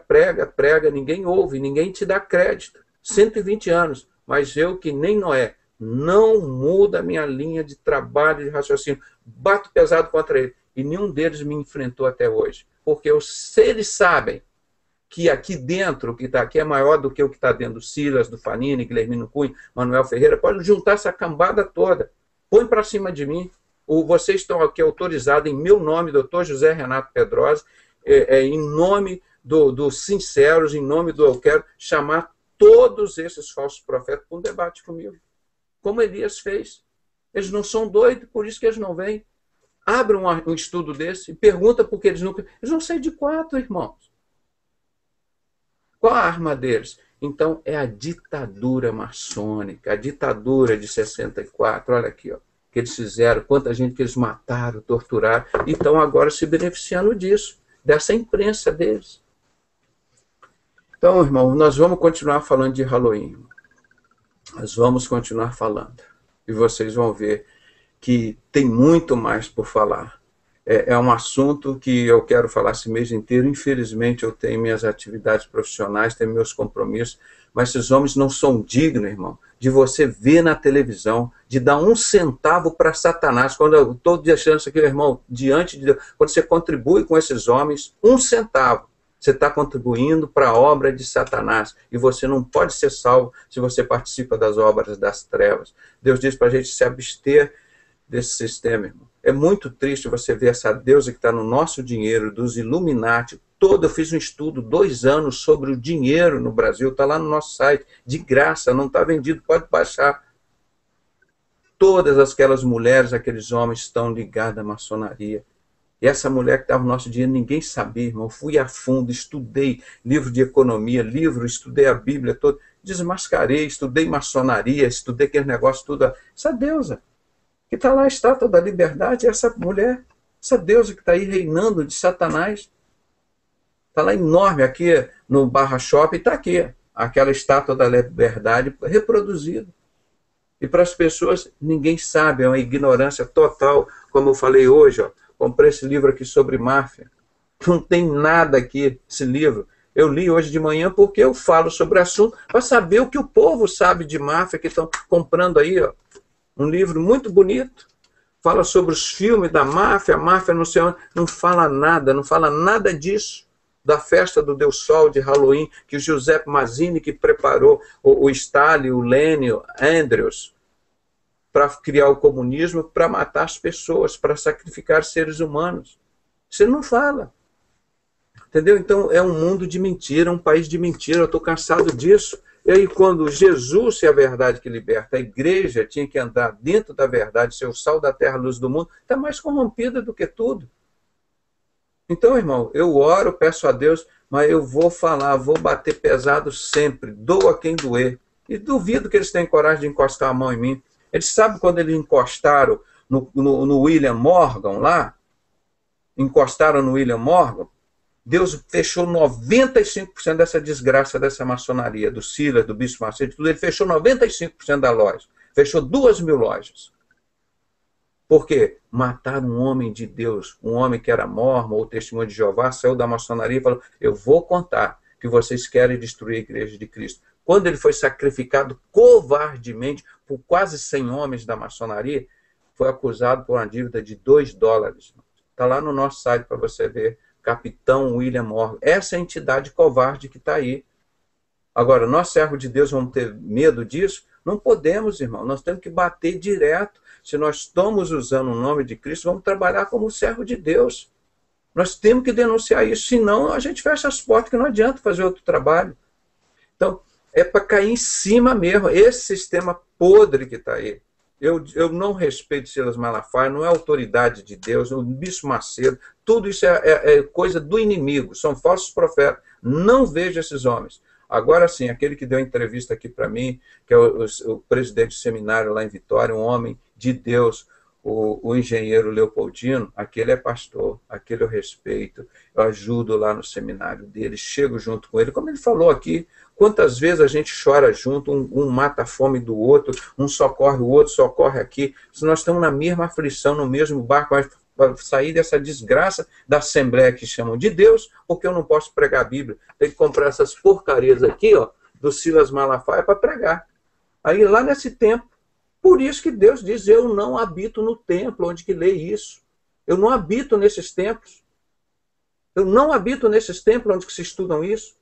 ninguém ouve, ninguém te dá crédito. 120 anos, mas eu que nem Noé, não muda a minha linha de trabalho, de raciocínio. Bato pesado contra ele. E nenhum deles me enfrentou até hoje. Porque se eles sabem que aqui dentro, o que está aqui é maior do que o que está dentro do Silas, do Fanini, Guilhermino Cunha, Manuel Ferreira, pode juntar essa cambada toda. Põe para cima de mim. Vocês estão aqui autorizados em meu nome, doutor José Renato Pedrosa, em nome dos sinceros, em nome do eu quero, chamar todos esses falsos profetas para um debate comigo. Como Elias fez. Eles não são doidos, por isso que eles não vêm. Abre um estudo desse e pergunta por que eles não... Eles não saem de 4, irmãos. Qual a arma deles? Então, é a ditadura maçônica, a ditadura de 64. Olha aqui, ó, que eles fizeram, quanta gente que eles mataram, torturaram, e estão agora se beneficiando disso, dessa imprensa deles. Então, irmão, nós vamos continuar falando de Halloween. Nós vamos continuar falando. E vocês vão ver que tem muito mais por falar. É um assunto que eu quero falar esse mês inteiro. Infelizmente, eu tenho minhas atividades profissionais, tenho meus compromissos, mas esses homens não são dignos, irmão, de você ver na televisão, de dar 1 centavo para Satanás. Quando eu estou deixando isso aqui, irmão, diante de Deus, quando você contribui com esses homens, 1 centavo, você está contribuindo para a obra de Satanás. E você não pode ser salvo se você participa das obras das trevas. Deus diz para a gente se abster desse sistema, irmão. É muito triste você ver essa deusa que está no nosso dinheiro, dos Illuminati. Eu fiz um estudo, 2 anos, sobre o dinheiro no Brasil. Está lá no nosso site, de graça, não está vendido, pode baixar. Todas aquelas mulheres, aqueles homens estão ligados à maçonaria. E essa mulher que estava no nosso dinheiro, ninguém sabia, irmão. Fui a fundo, estudei livro de economia, estudei a Bíblia toda, desmascarei, estudei maçonaria, estudei aquele negócio tudo. Essa deusa, que está lá a estátua da liberdade, essa mulher, essa deusa que está aí reinando de Satanás. Está lá enorme, aqui no Barra Shopping, está aqui, aquela estátua da liberdade reproduzida. E para as pessoas, ninguém sabe, é uma ignorância total, como eu falei hoje, ó. Comprei esse livro aqui sobre máfia. Não tem nada aqui, esse livro. Eu li hoje de manhã porque eu falo sobre o assunto para saber o que o povo sabe de máfia que estão comprando aí. Ó. Um livro muito bonito. Fala sobre os filmes da máfia, a máfia não sei onde. Não fala nada disso. Da festa do Deus Sol de Halloween, que o Giuseppe Mazzini que preparou, o Stalin, o Lênin, Andrews, para criar o comunismo, para matar as pessoas, para sacrificar seres humanos. Você não fala. Entendeu? Então é um mundo de mentira, um país de mentira, eu estou cansado disso. E aí quando Jesus é a verdade que liberta, a igreja tinha que andar dentro da verdade, ser o sal da terra, a luz do mundo, está mais corrompida do que tudo. Então, irmão, eu oro, peço a Deus, mas eu vou falar, vou bater pesado sempre, doa quem doer. E duvido que eles tenham coragem de encostar a mão em mim. Eles sabem quando eles encostaram no William Morgan lá, encostaram no William Morgan, Deus fechou 95% dessa desgraça dessa maçonaria, do Silas, do Bispo Macedo, tudo. Ele fechou 95% da loja. Fechou 2.000 lojas. Por quê? Mataram um homem de Deus, um homem que era mormon ou testemunho de Jeová, saiu da maçonaria e falou, eu vou contar que vocês querem destruir a igreja de Cristo. Quando ele foi sacrificado covardemente por quase 100 homens da maçonaria, foi acusado por uma dívida de $2. Está lá no nosso site para você ver. Capitão William Morgan. Essa é a entidade covarde que está aí. Agora, nós, servos de Deus, vamos ter medo disso? Não podemos, irmão. Nós temos que bater direto. Se nós estamos usando o nome de Cristo, vamos trabalhar como servo de Deus. Nós temos que denunciar isso, senão a gente fecha as portas, que não adianta fazer outro trabalho. Então, é para cair em cima mesmo. Esse sistema podre que está aí. Eu não respeito Silas Malafaia, não é autoridade de Deus, o Bispo Macedo, tudo isso é coisa do inimigo, são falsos profetas. Não vejo esses homens. Agora sim, aquele que deu entrevista aqui para mim, que é o presidente do seminário lá em Vitória, um homem de Deus, o engenheiro Leopoldino, aquele é pastor, aquele eu respeito, eu ajudo lá no seminário dele, chego junto com ele, como ele falou aqui, quantas vezes a gente chora junto, um mata a fome do outro, um socorre o outro, socorre aqui, se nós estamos na mesma aflição, no mesmo barco, para sair dessa desgraça da Assembleia que chamam de Deus, porque eu não posso pregar a Bíblia, tem que comprar essas porcarias aqui, ó, do Silas Malafaia para pregar. Aí lá nesse tempo, por isso que Deus diz, eu não habito no templo, onde que lê isso. Eu não habito nesses templos. Eu não habito nesses templos onde que se estudam isso.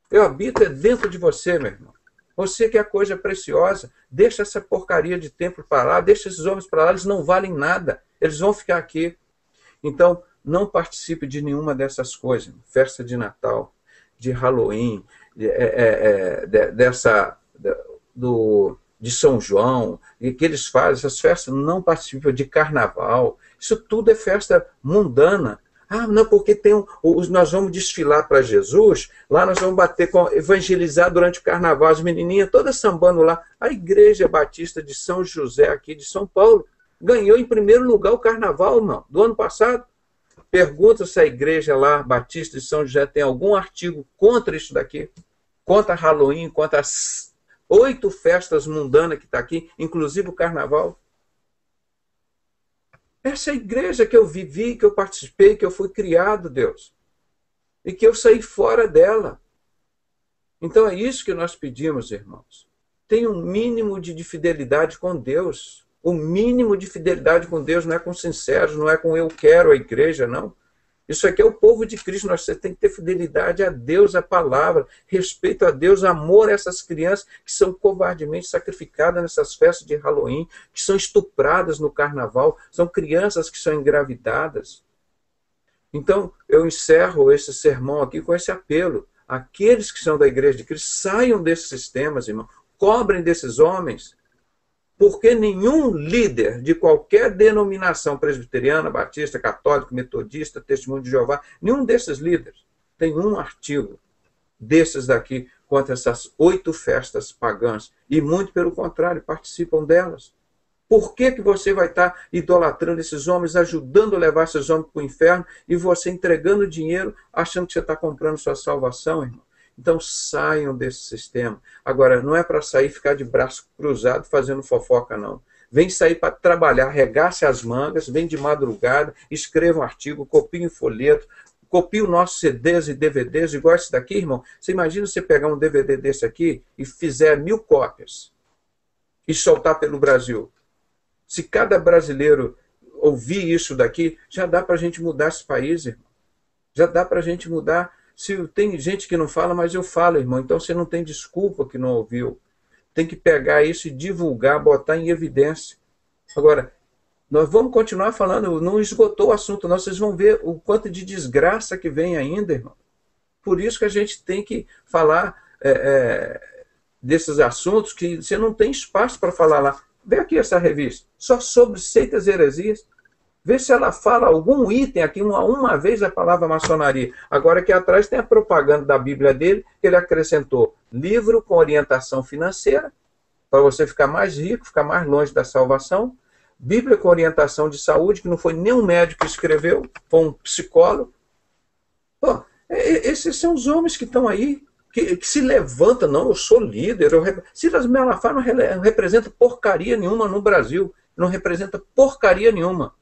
Eu habito dentro de você, meu irmão. Você que é a coisa preciosa, deixa essa porcaria de templo para lá, deixa esses homens para lá, eles não valem nada. Eles vão ficar aqui. Então, não participe de nenhuma dessas coisas. Festa de Natal, de Halloween, de São João, e que eles fazem, essas festas não participam de carnaval. Isso tudo é festa mundana. Ah, não, porque nós vamos desfilar para Jesus, lá nós vamos evangelizar durante o carnaval, as menininhas todas sambando lá. A Igreja Batista de São José, aqui de São Paulo, ganhou em primeiro lugar o carnaval, irmão, do ano passado. Pergunta se a igreja lá, Batista de São José, tem algum artigo contra isso daqui, contra Halloween, contra as 8 festas mundanas que está aqui, inclusive o carnaval. Essa é a igreja que eu vivi, que eu participei, que eu fui criado, Deus. E que eu saí fora dela. Então é isso que nós pedimos, irmãos. Tenha um mínimo de fidelidade com Deus. O mínimo de fidelidade com Deus não é com sinceros, não é com eu quero a igreja, não. Isso aqui é o povo de Cristo, nós temos que ter fidelidade a Deus, a palavra, respeito a Deus, amor a essas crianças que são covardemente sacrificadas nessas festas de Halloween, que são estupradas no carnaval, são crianças que são engravidadas. Então, eu encerro esse sermão aqui com esse apelo. Aqueles que são da Igreja de Cristo, saiam desses sistemas, irmão, cobrem desses homens, porque nenhum líder de qualquer denominação presbiteriana, batista, católico, metodista, testemunho de Jeová, nenhum desses líderes tem um artigo desses daqui contra essas 8 festas pagãs. E muito pelo contrário, participam delas. Por que você vai estar idolatrando esses homens, ajudando a levar esses homens para o inferno e você entregando dinheiro achando que você está comprando sua salvação, irmão? Então saiam desse sistema. Agora, não é para sair e ficar de braço cruzado fazendo fofoca, não. Vem sair para trabalhar, regace as mangas, vem de madrugada, escreva um artigo, copie um folheto, copie os nossos CDs e DVDs, igual esse daqui, irmão. Você imagina você pegar um DVD desse aqui e fizer 1000 cópias e soltar pelo Brasil. Se cada brasileiro ouvir isso daqui, já dá para a gente mudar esse país, irmão. Já dá para a gente mudar. Se tem gente que não fala, mas eu falo, irmão. Então você não tem desculpa que não ouviu. Tem que pegar isso e divulgar, botar em evidência. Agora, nós vamos continuar falando, não esgotou o assunto, não. Vocês vão ver o quanto de desgraça que vem ainda, irmão. Por isso que a gente tem que falar desses assuntos que você não tem espaço para falar lá. Vê aqui essa revista, só sobre seitas e heresias. Vê se ela fala algum item aqui, uma vez a palavra maçonaria. Agora aqui atrás tem a propaganda da Bíblia dele, que ele acrescentou livro com orientação financeira, para você ficar mais rico, ficar mais longe da salvação. Bíblia com orientação de saúde, que não foi nem um médico que escreveu, foi um psicólogo. Pô, esses são os homens que estão aí, que se levantam. Não, eu sou líder. Silas Malafaia não representa porcaria nenhuma no Brasil. Não representa porcaria nenhuma.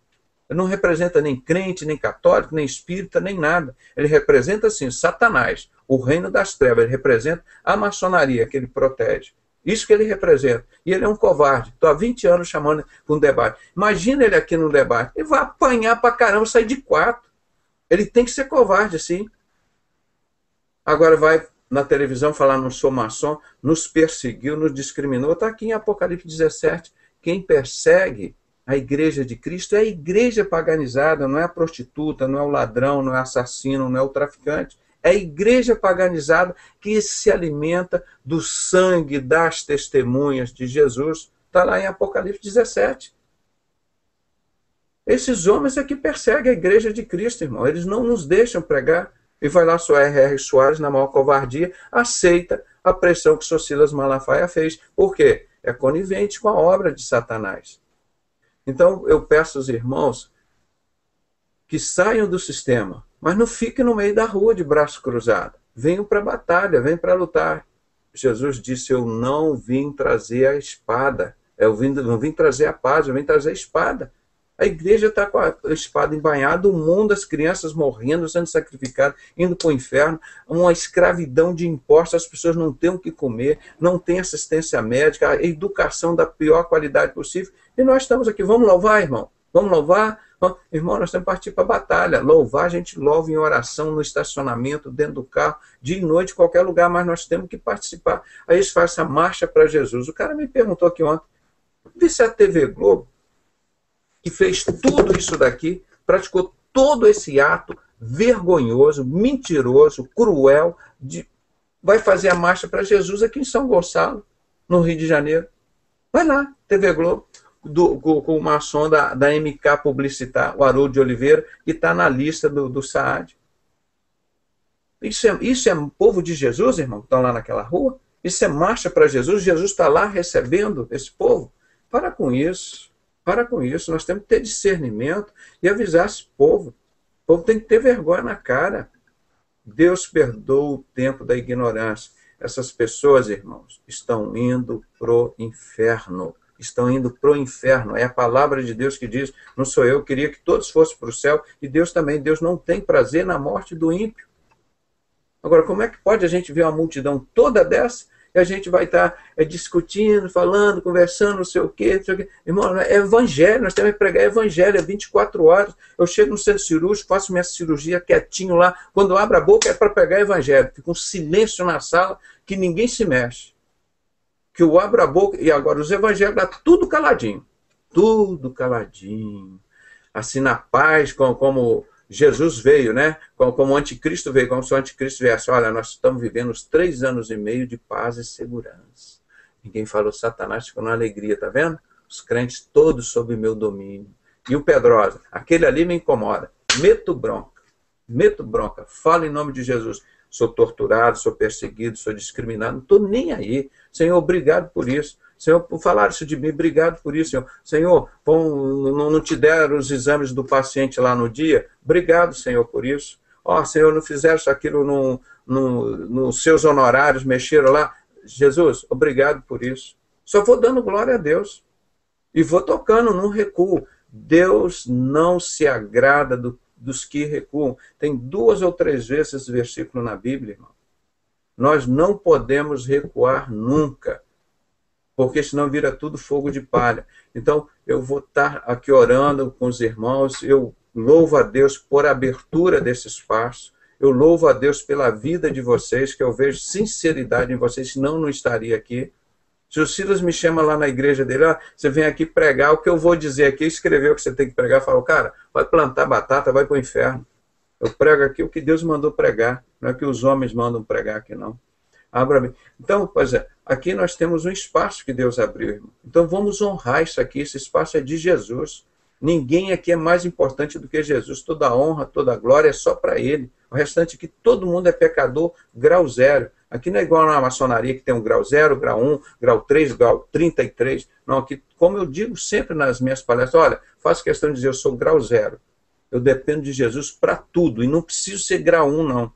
Não representa nem crente, nem católico, nem espírita, nem nada. Ele representa, sim, Satanás, o reino das trevas. Ele representa a maçonaria que ele protege. Isso que ele representa. E ele é um covarde. Estou há 20 anos chamando para um debate. Imagina ele aqui num debate. Ele vai apanhar para caramba, sair de 4. Ele tem que ser covarde, sim. Agora vai na televisão falar não sou maçom, nos perseguiu, nos discriminou. Está aqui em Apocalipse 17. Quem persegue a igreja de Cristo é a igreja paganizada, não é a prostituta, não é o ladrão, não é o assassino, não é o traficante. É a igreja paganizada que se alimenta do sangue das testemunhas de Jesus. Está lá em Apocalipse 17. Esses homens é que perseguem a igreja de Cristo, irmão. Eles não nos deixam pregar. E vai lá sua R.R. Soares, na maior covardia, aceita a pressão que o Silas Malafaia fez. Por quê? É conivente com a obra de Satanás. Então, eu peço aos irmãos que saiam do sistema, mas não fiquem no meio da rua de braço cruzado. Venham para a batalha, venham para lutar. Jesus disse, eu não vim trazer a espada. Não vim trazer a paz, eu vim trazer a espada. A igreja está com a espada embainhada, o mundo, as crianças morrendo, sendo sacrificadas, indo para o inferno, uma escravidão de impostos, as pessoas não têm o que comer, não têm assistência médica, a educação da pior qualidade possível. E nós estamos aqui, vamos louvar, irmão? Vamos louvar? Irmão, nós temos que partir para a batalha. Louvar, a gente louva em oração, no estacionamento, dentro do carro, dia e noite, em qualquer lugar, mas nós temos que participar. Aí eles fazem essa marcha para Jesus. O cara me perguntou aqui ontem, vê se a TV Globo, que fez tudo isso daqui, praticou todo esse ato vergonhoso, mentiroso, cruel, vai fazer a marcha para Jesus aqui em São Gonçalo, no Rio de Janeiro. Vai lá, TV Globo, com o maçom da MK Publicitar, o Haroldo de Oliveira, que está na lista do SAAD. Isso é um povo de Jesus, irmão, que estão lá naquela rua? Isso é marcha para Jesus? Jesus está lá recebendo esse povo? Para com isso. Para com isso, nós temos que ter discernimento e avisar esse povo. O povo tem que ter vergonha na cara. Deus perdoa o tempo da ignorância. Essas pessoas, irmãos, estão indo pro inferno. Estão indo pro inferno. É a palavra de Deus que diz, não sou eu, queria que todos fossem para o céu, e Deus também. Deus não tem prazer na morte do ímpio. Agora, como é que pode a gente ver uma multidão toda dessa e a gente vai estar discutindo, falando, conversando, não sei o quê. Irmão, é evangelho, nós temos que pregar evangelho, é 24 horas. Eu chego no centro cirúrgico, faço minha cirurgia quietinho lá. Quando eu abro a boca é para pregar evangelho. Fica um silêncio na sala que ninguém se mexe. Que eu abro a boca, e agora os evangelhos dá tudo caladinho. Tudo caladinho. Assim, na paz, como Jesus veio, né? Como o anticristo veio, como se o anticristo viesse. Olha, nós estamos vivendo os 3 anos e meio de paz e segurança. Ninguém falou, Satanás ficou na alegria, tá vendo? Os crentes todos sob meu domínio. E o Pedrosa, aquele ali me incomoda. Meto bronca, falo em nome de Jesus. Sou torturado, sou perseguido, sou discriminado, não estou nem aí. Senhor, obrigado por isso. Senhor, por falar isso de mim, obrigado por isso, Senhor. Senhor, não te deram os exames do paciente lá no dia? Obrigado, Senhor, por isso. Senhor, não fizeram isso, aquilo nos seus honorários, mexeram lá. Jesus, obrigado por isso. Só vou dando glória a Deus. E vou tocando, não recuo. Deus não se agrada dos que recuam. Tem 2 ou 3 vezes esse versículo na Bíblia, irmão. Nós não podemos recuar nunca, porque senão vira tudo fogo de palha. Então, eu vou estar aqui orando com os irmãos, eu louvo a Deus por abertura desse espaço, eu louvo a Deus pela vida de vocês, que eu vejo sinceridade em vocês, senão não estaria aqui. Se o Silas me chama lá na igreja dele, você vem aqui pregar, o que eu vou dizer aqui, escrever o que você tem que pregar, fala, cara, vai plantar batata, vai para o inferno. Eu prego aqui o que Deus mandou pregar, não é o que os homens mandam pregar aqui, não. Abra-me. Então, pois é, aqui nós temos um espaço que Deus abriu, irmão. Então vamos honrar isso aqui, esse espaço é de Jesus. Ninguém aqui é mais importante do que Jesus. Toda a honra, toda a glória é só para Ele. O restante aqui, todo mundo é pecador, grau zero. Aqui não é igual na maçonaria que tem um grau 0, grau 1, grau 3, grau 33. Não, aqui, como eu digo sempre nas minhas palestras, olha, faço questão de dizer, eu sou grau 0. Eu dependo de Jesus para tudo, e não preciso ser grau 1, não.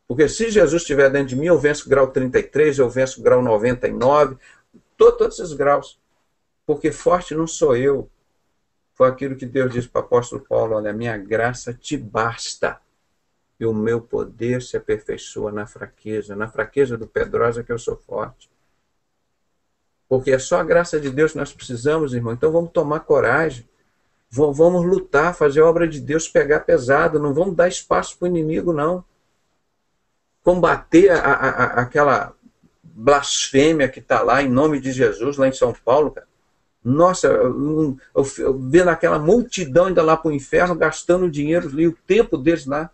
Porque se Jesus estiver dentro de mim, eu venço grau 33, eu venço grau 99, todos esses graus. Porque forte não sou eu. Foi aquilo que Deus disse para o apóstolo Paulo, olha, a minha graça te basta. E o meu poder se aperfeiçoa na fraqueza do Pedrosa que eu sou forte. Porque é só a graça de Deus que nós precisamos, irmão. Então vamos tomar coragem. Vamos lutar, fazer a obra de Deus pegar pesado. Não vamos dar espaço para o inimigo, não. Combater aquela blasfêmia que está lá em nome de Jesus, lá em São Paulo, cara. Nossa, eu vendo aquela multidão ainda lá para o inferno, gastando dinheiro e o tempo deles lá,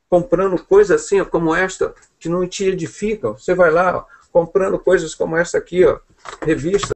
comprando coisas assim, ó, como esta, que não te edificam. Você vai lá, ó, comprando coisas como essa aqui, ó, revista.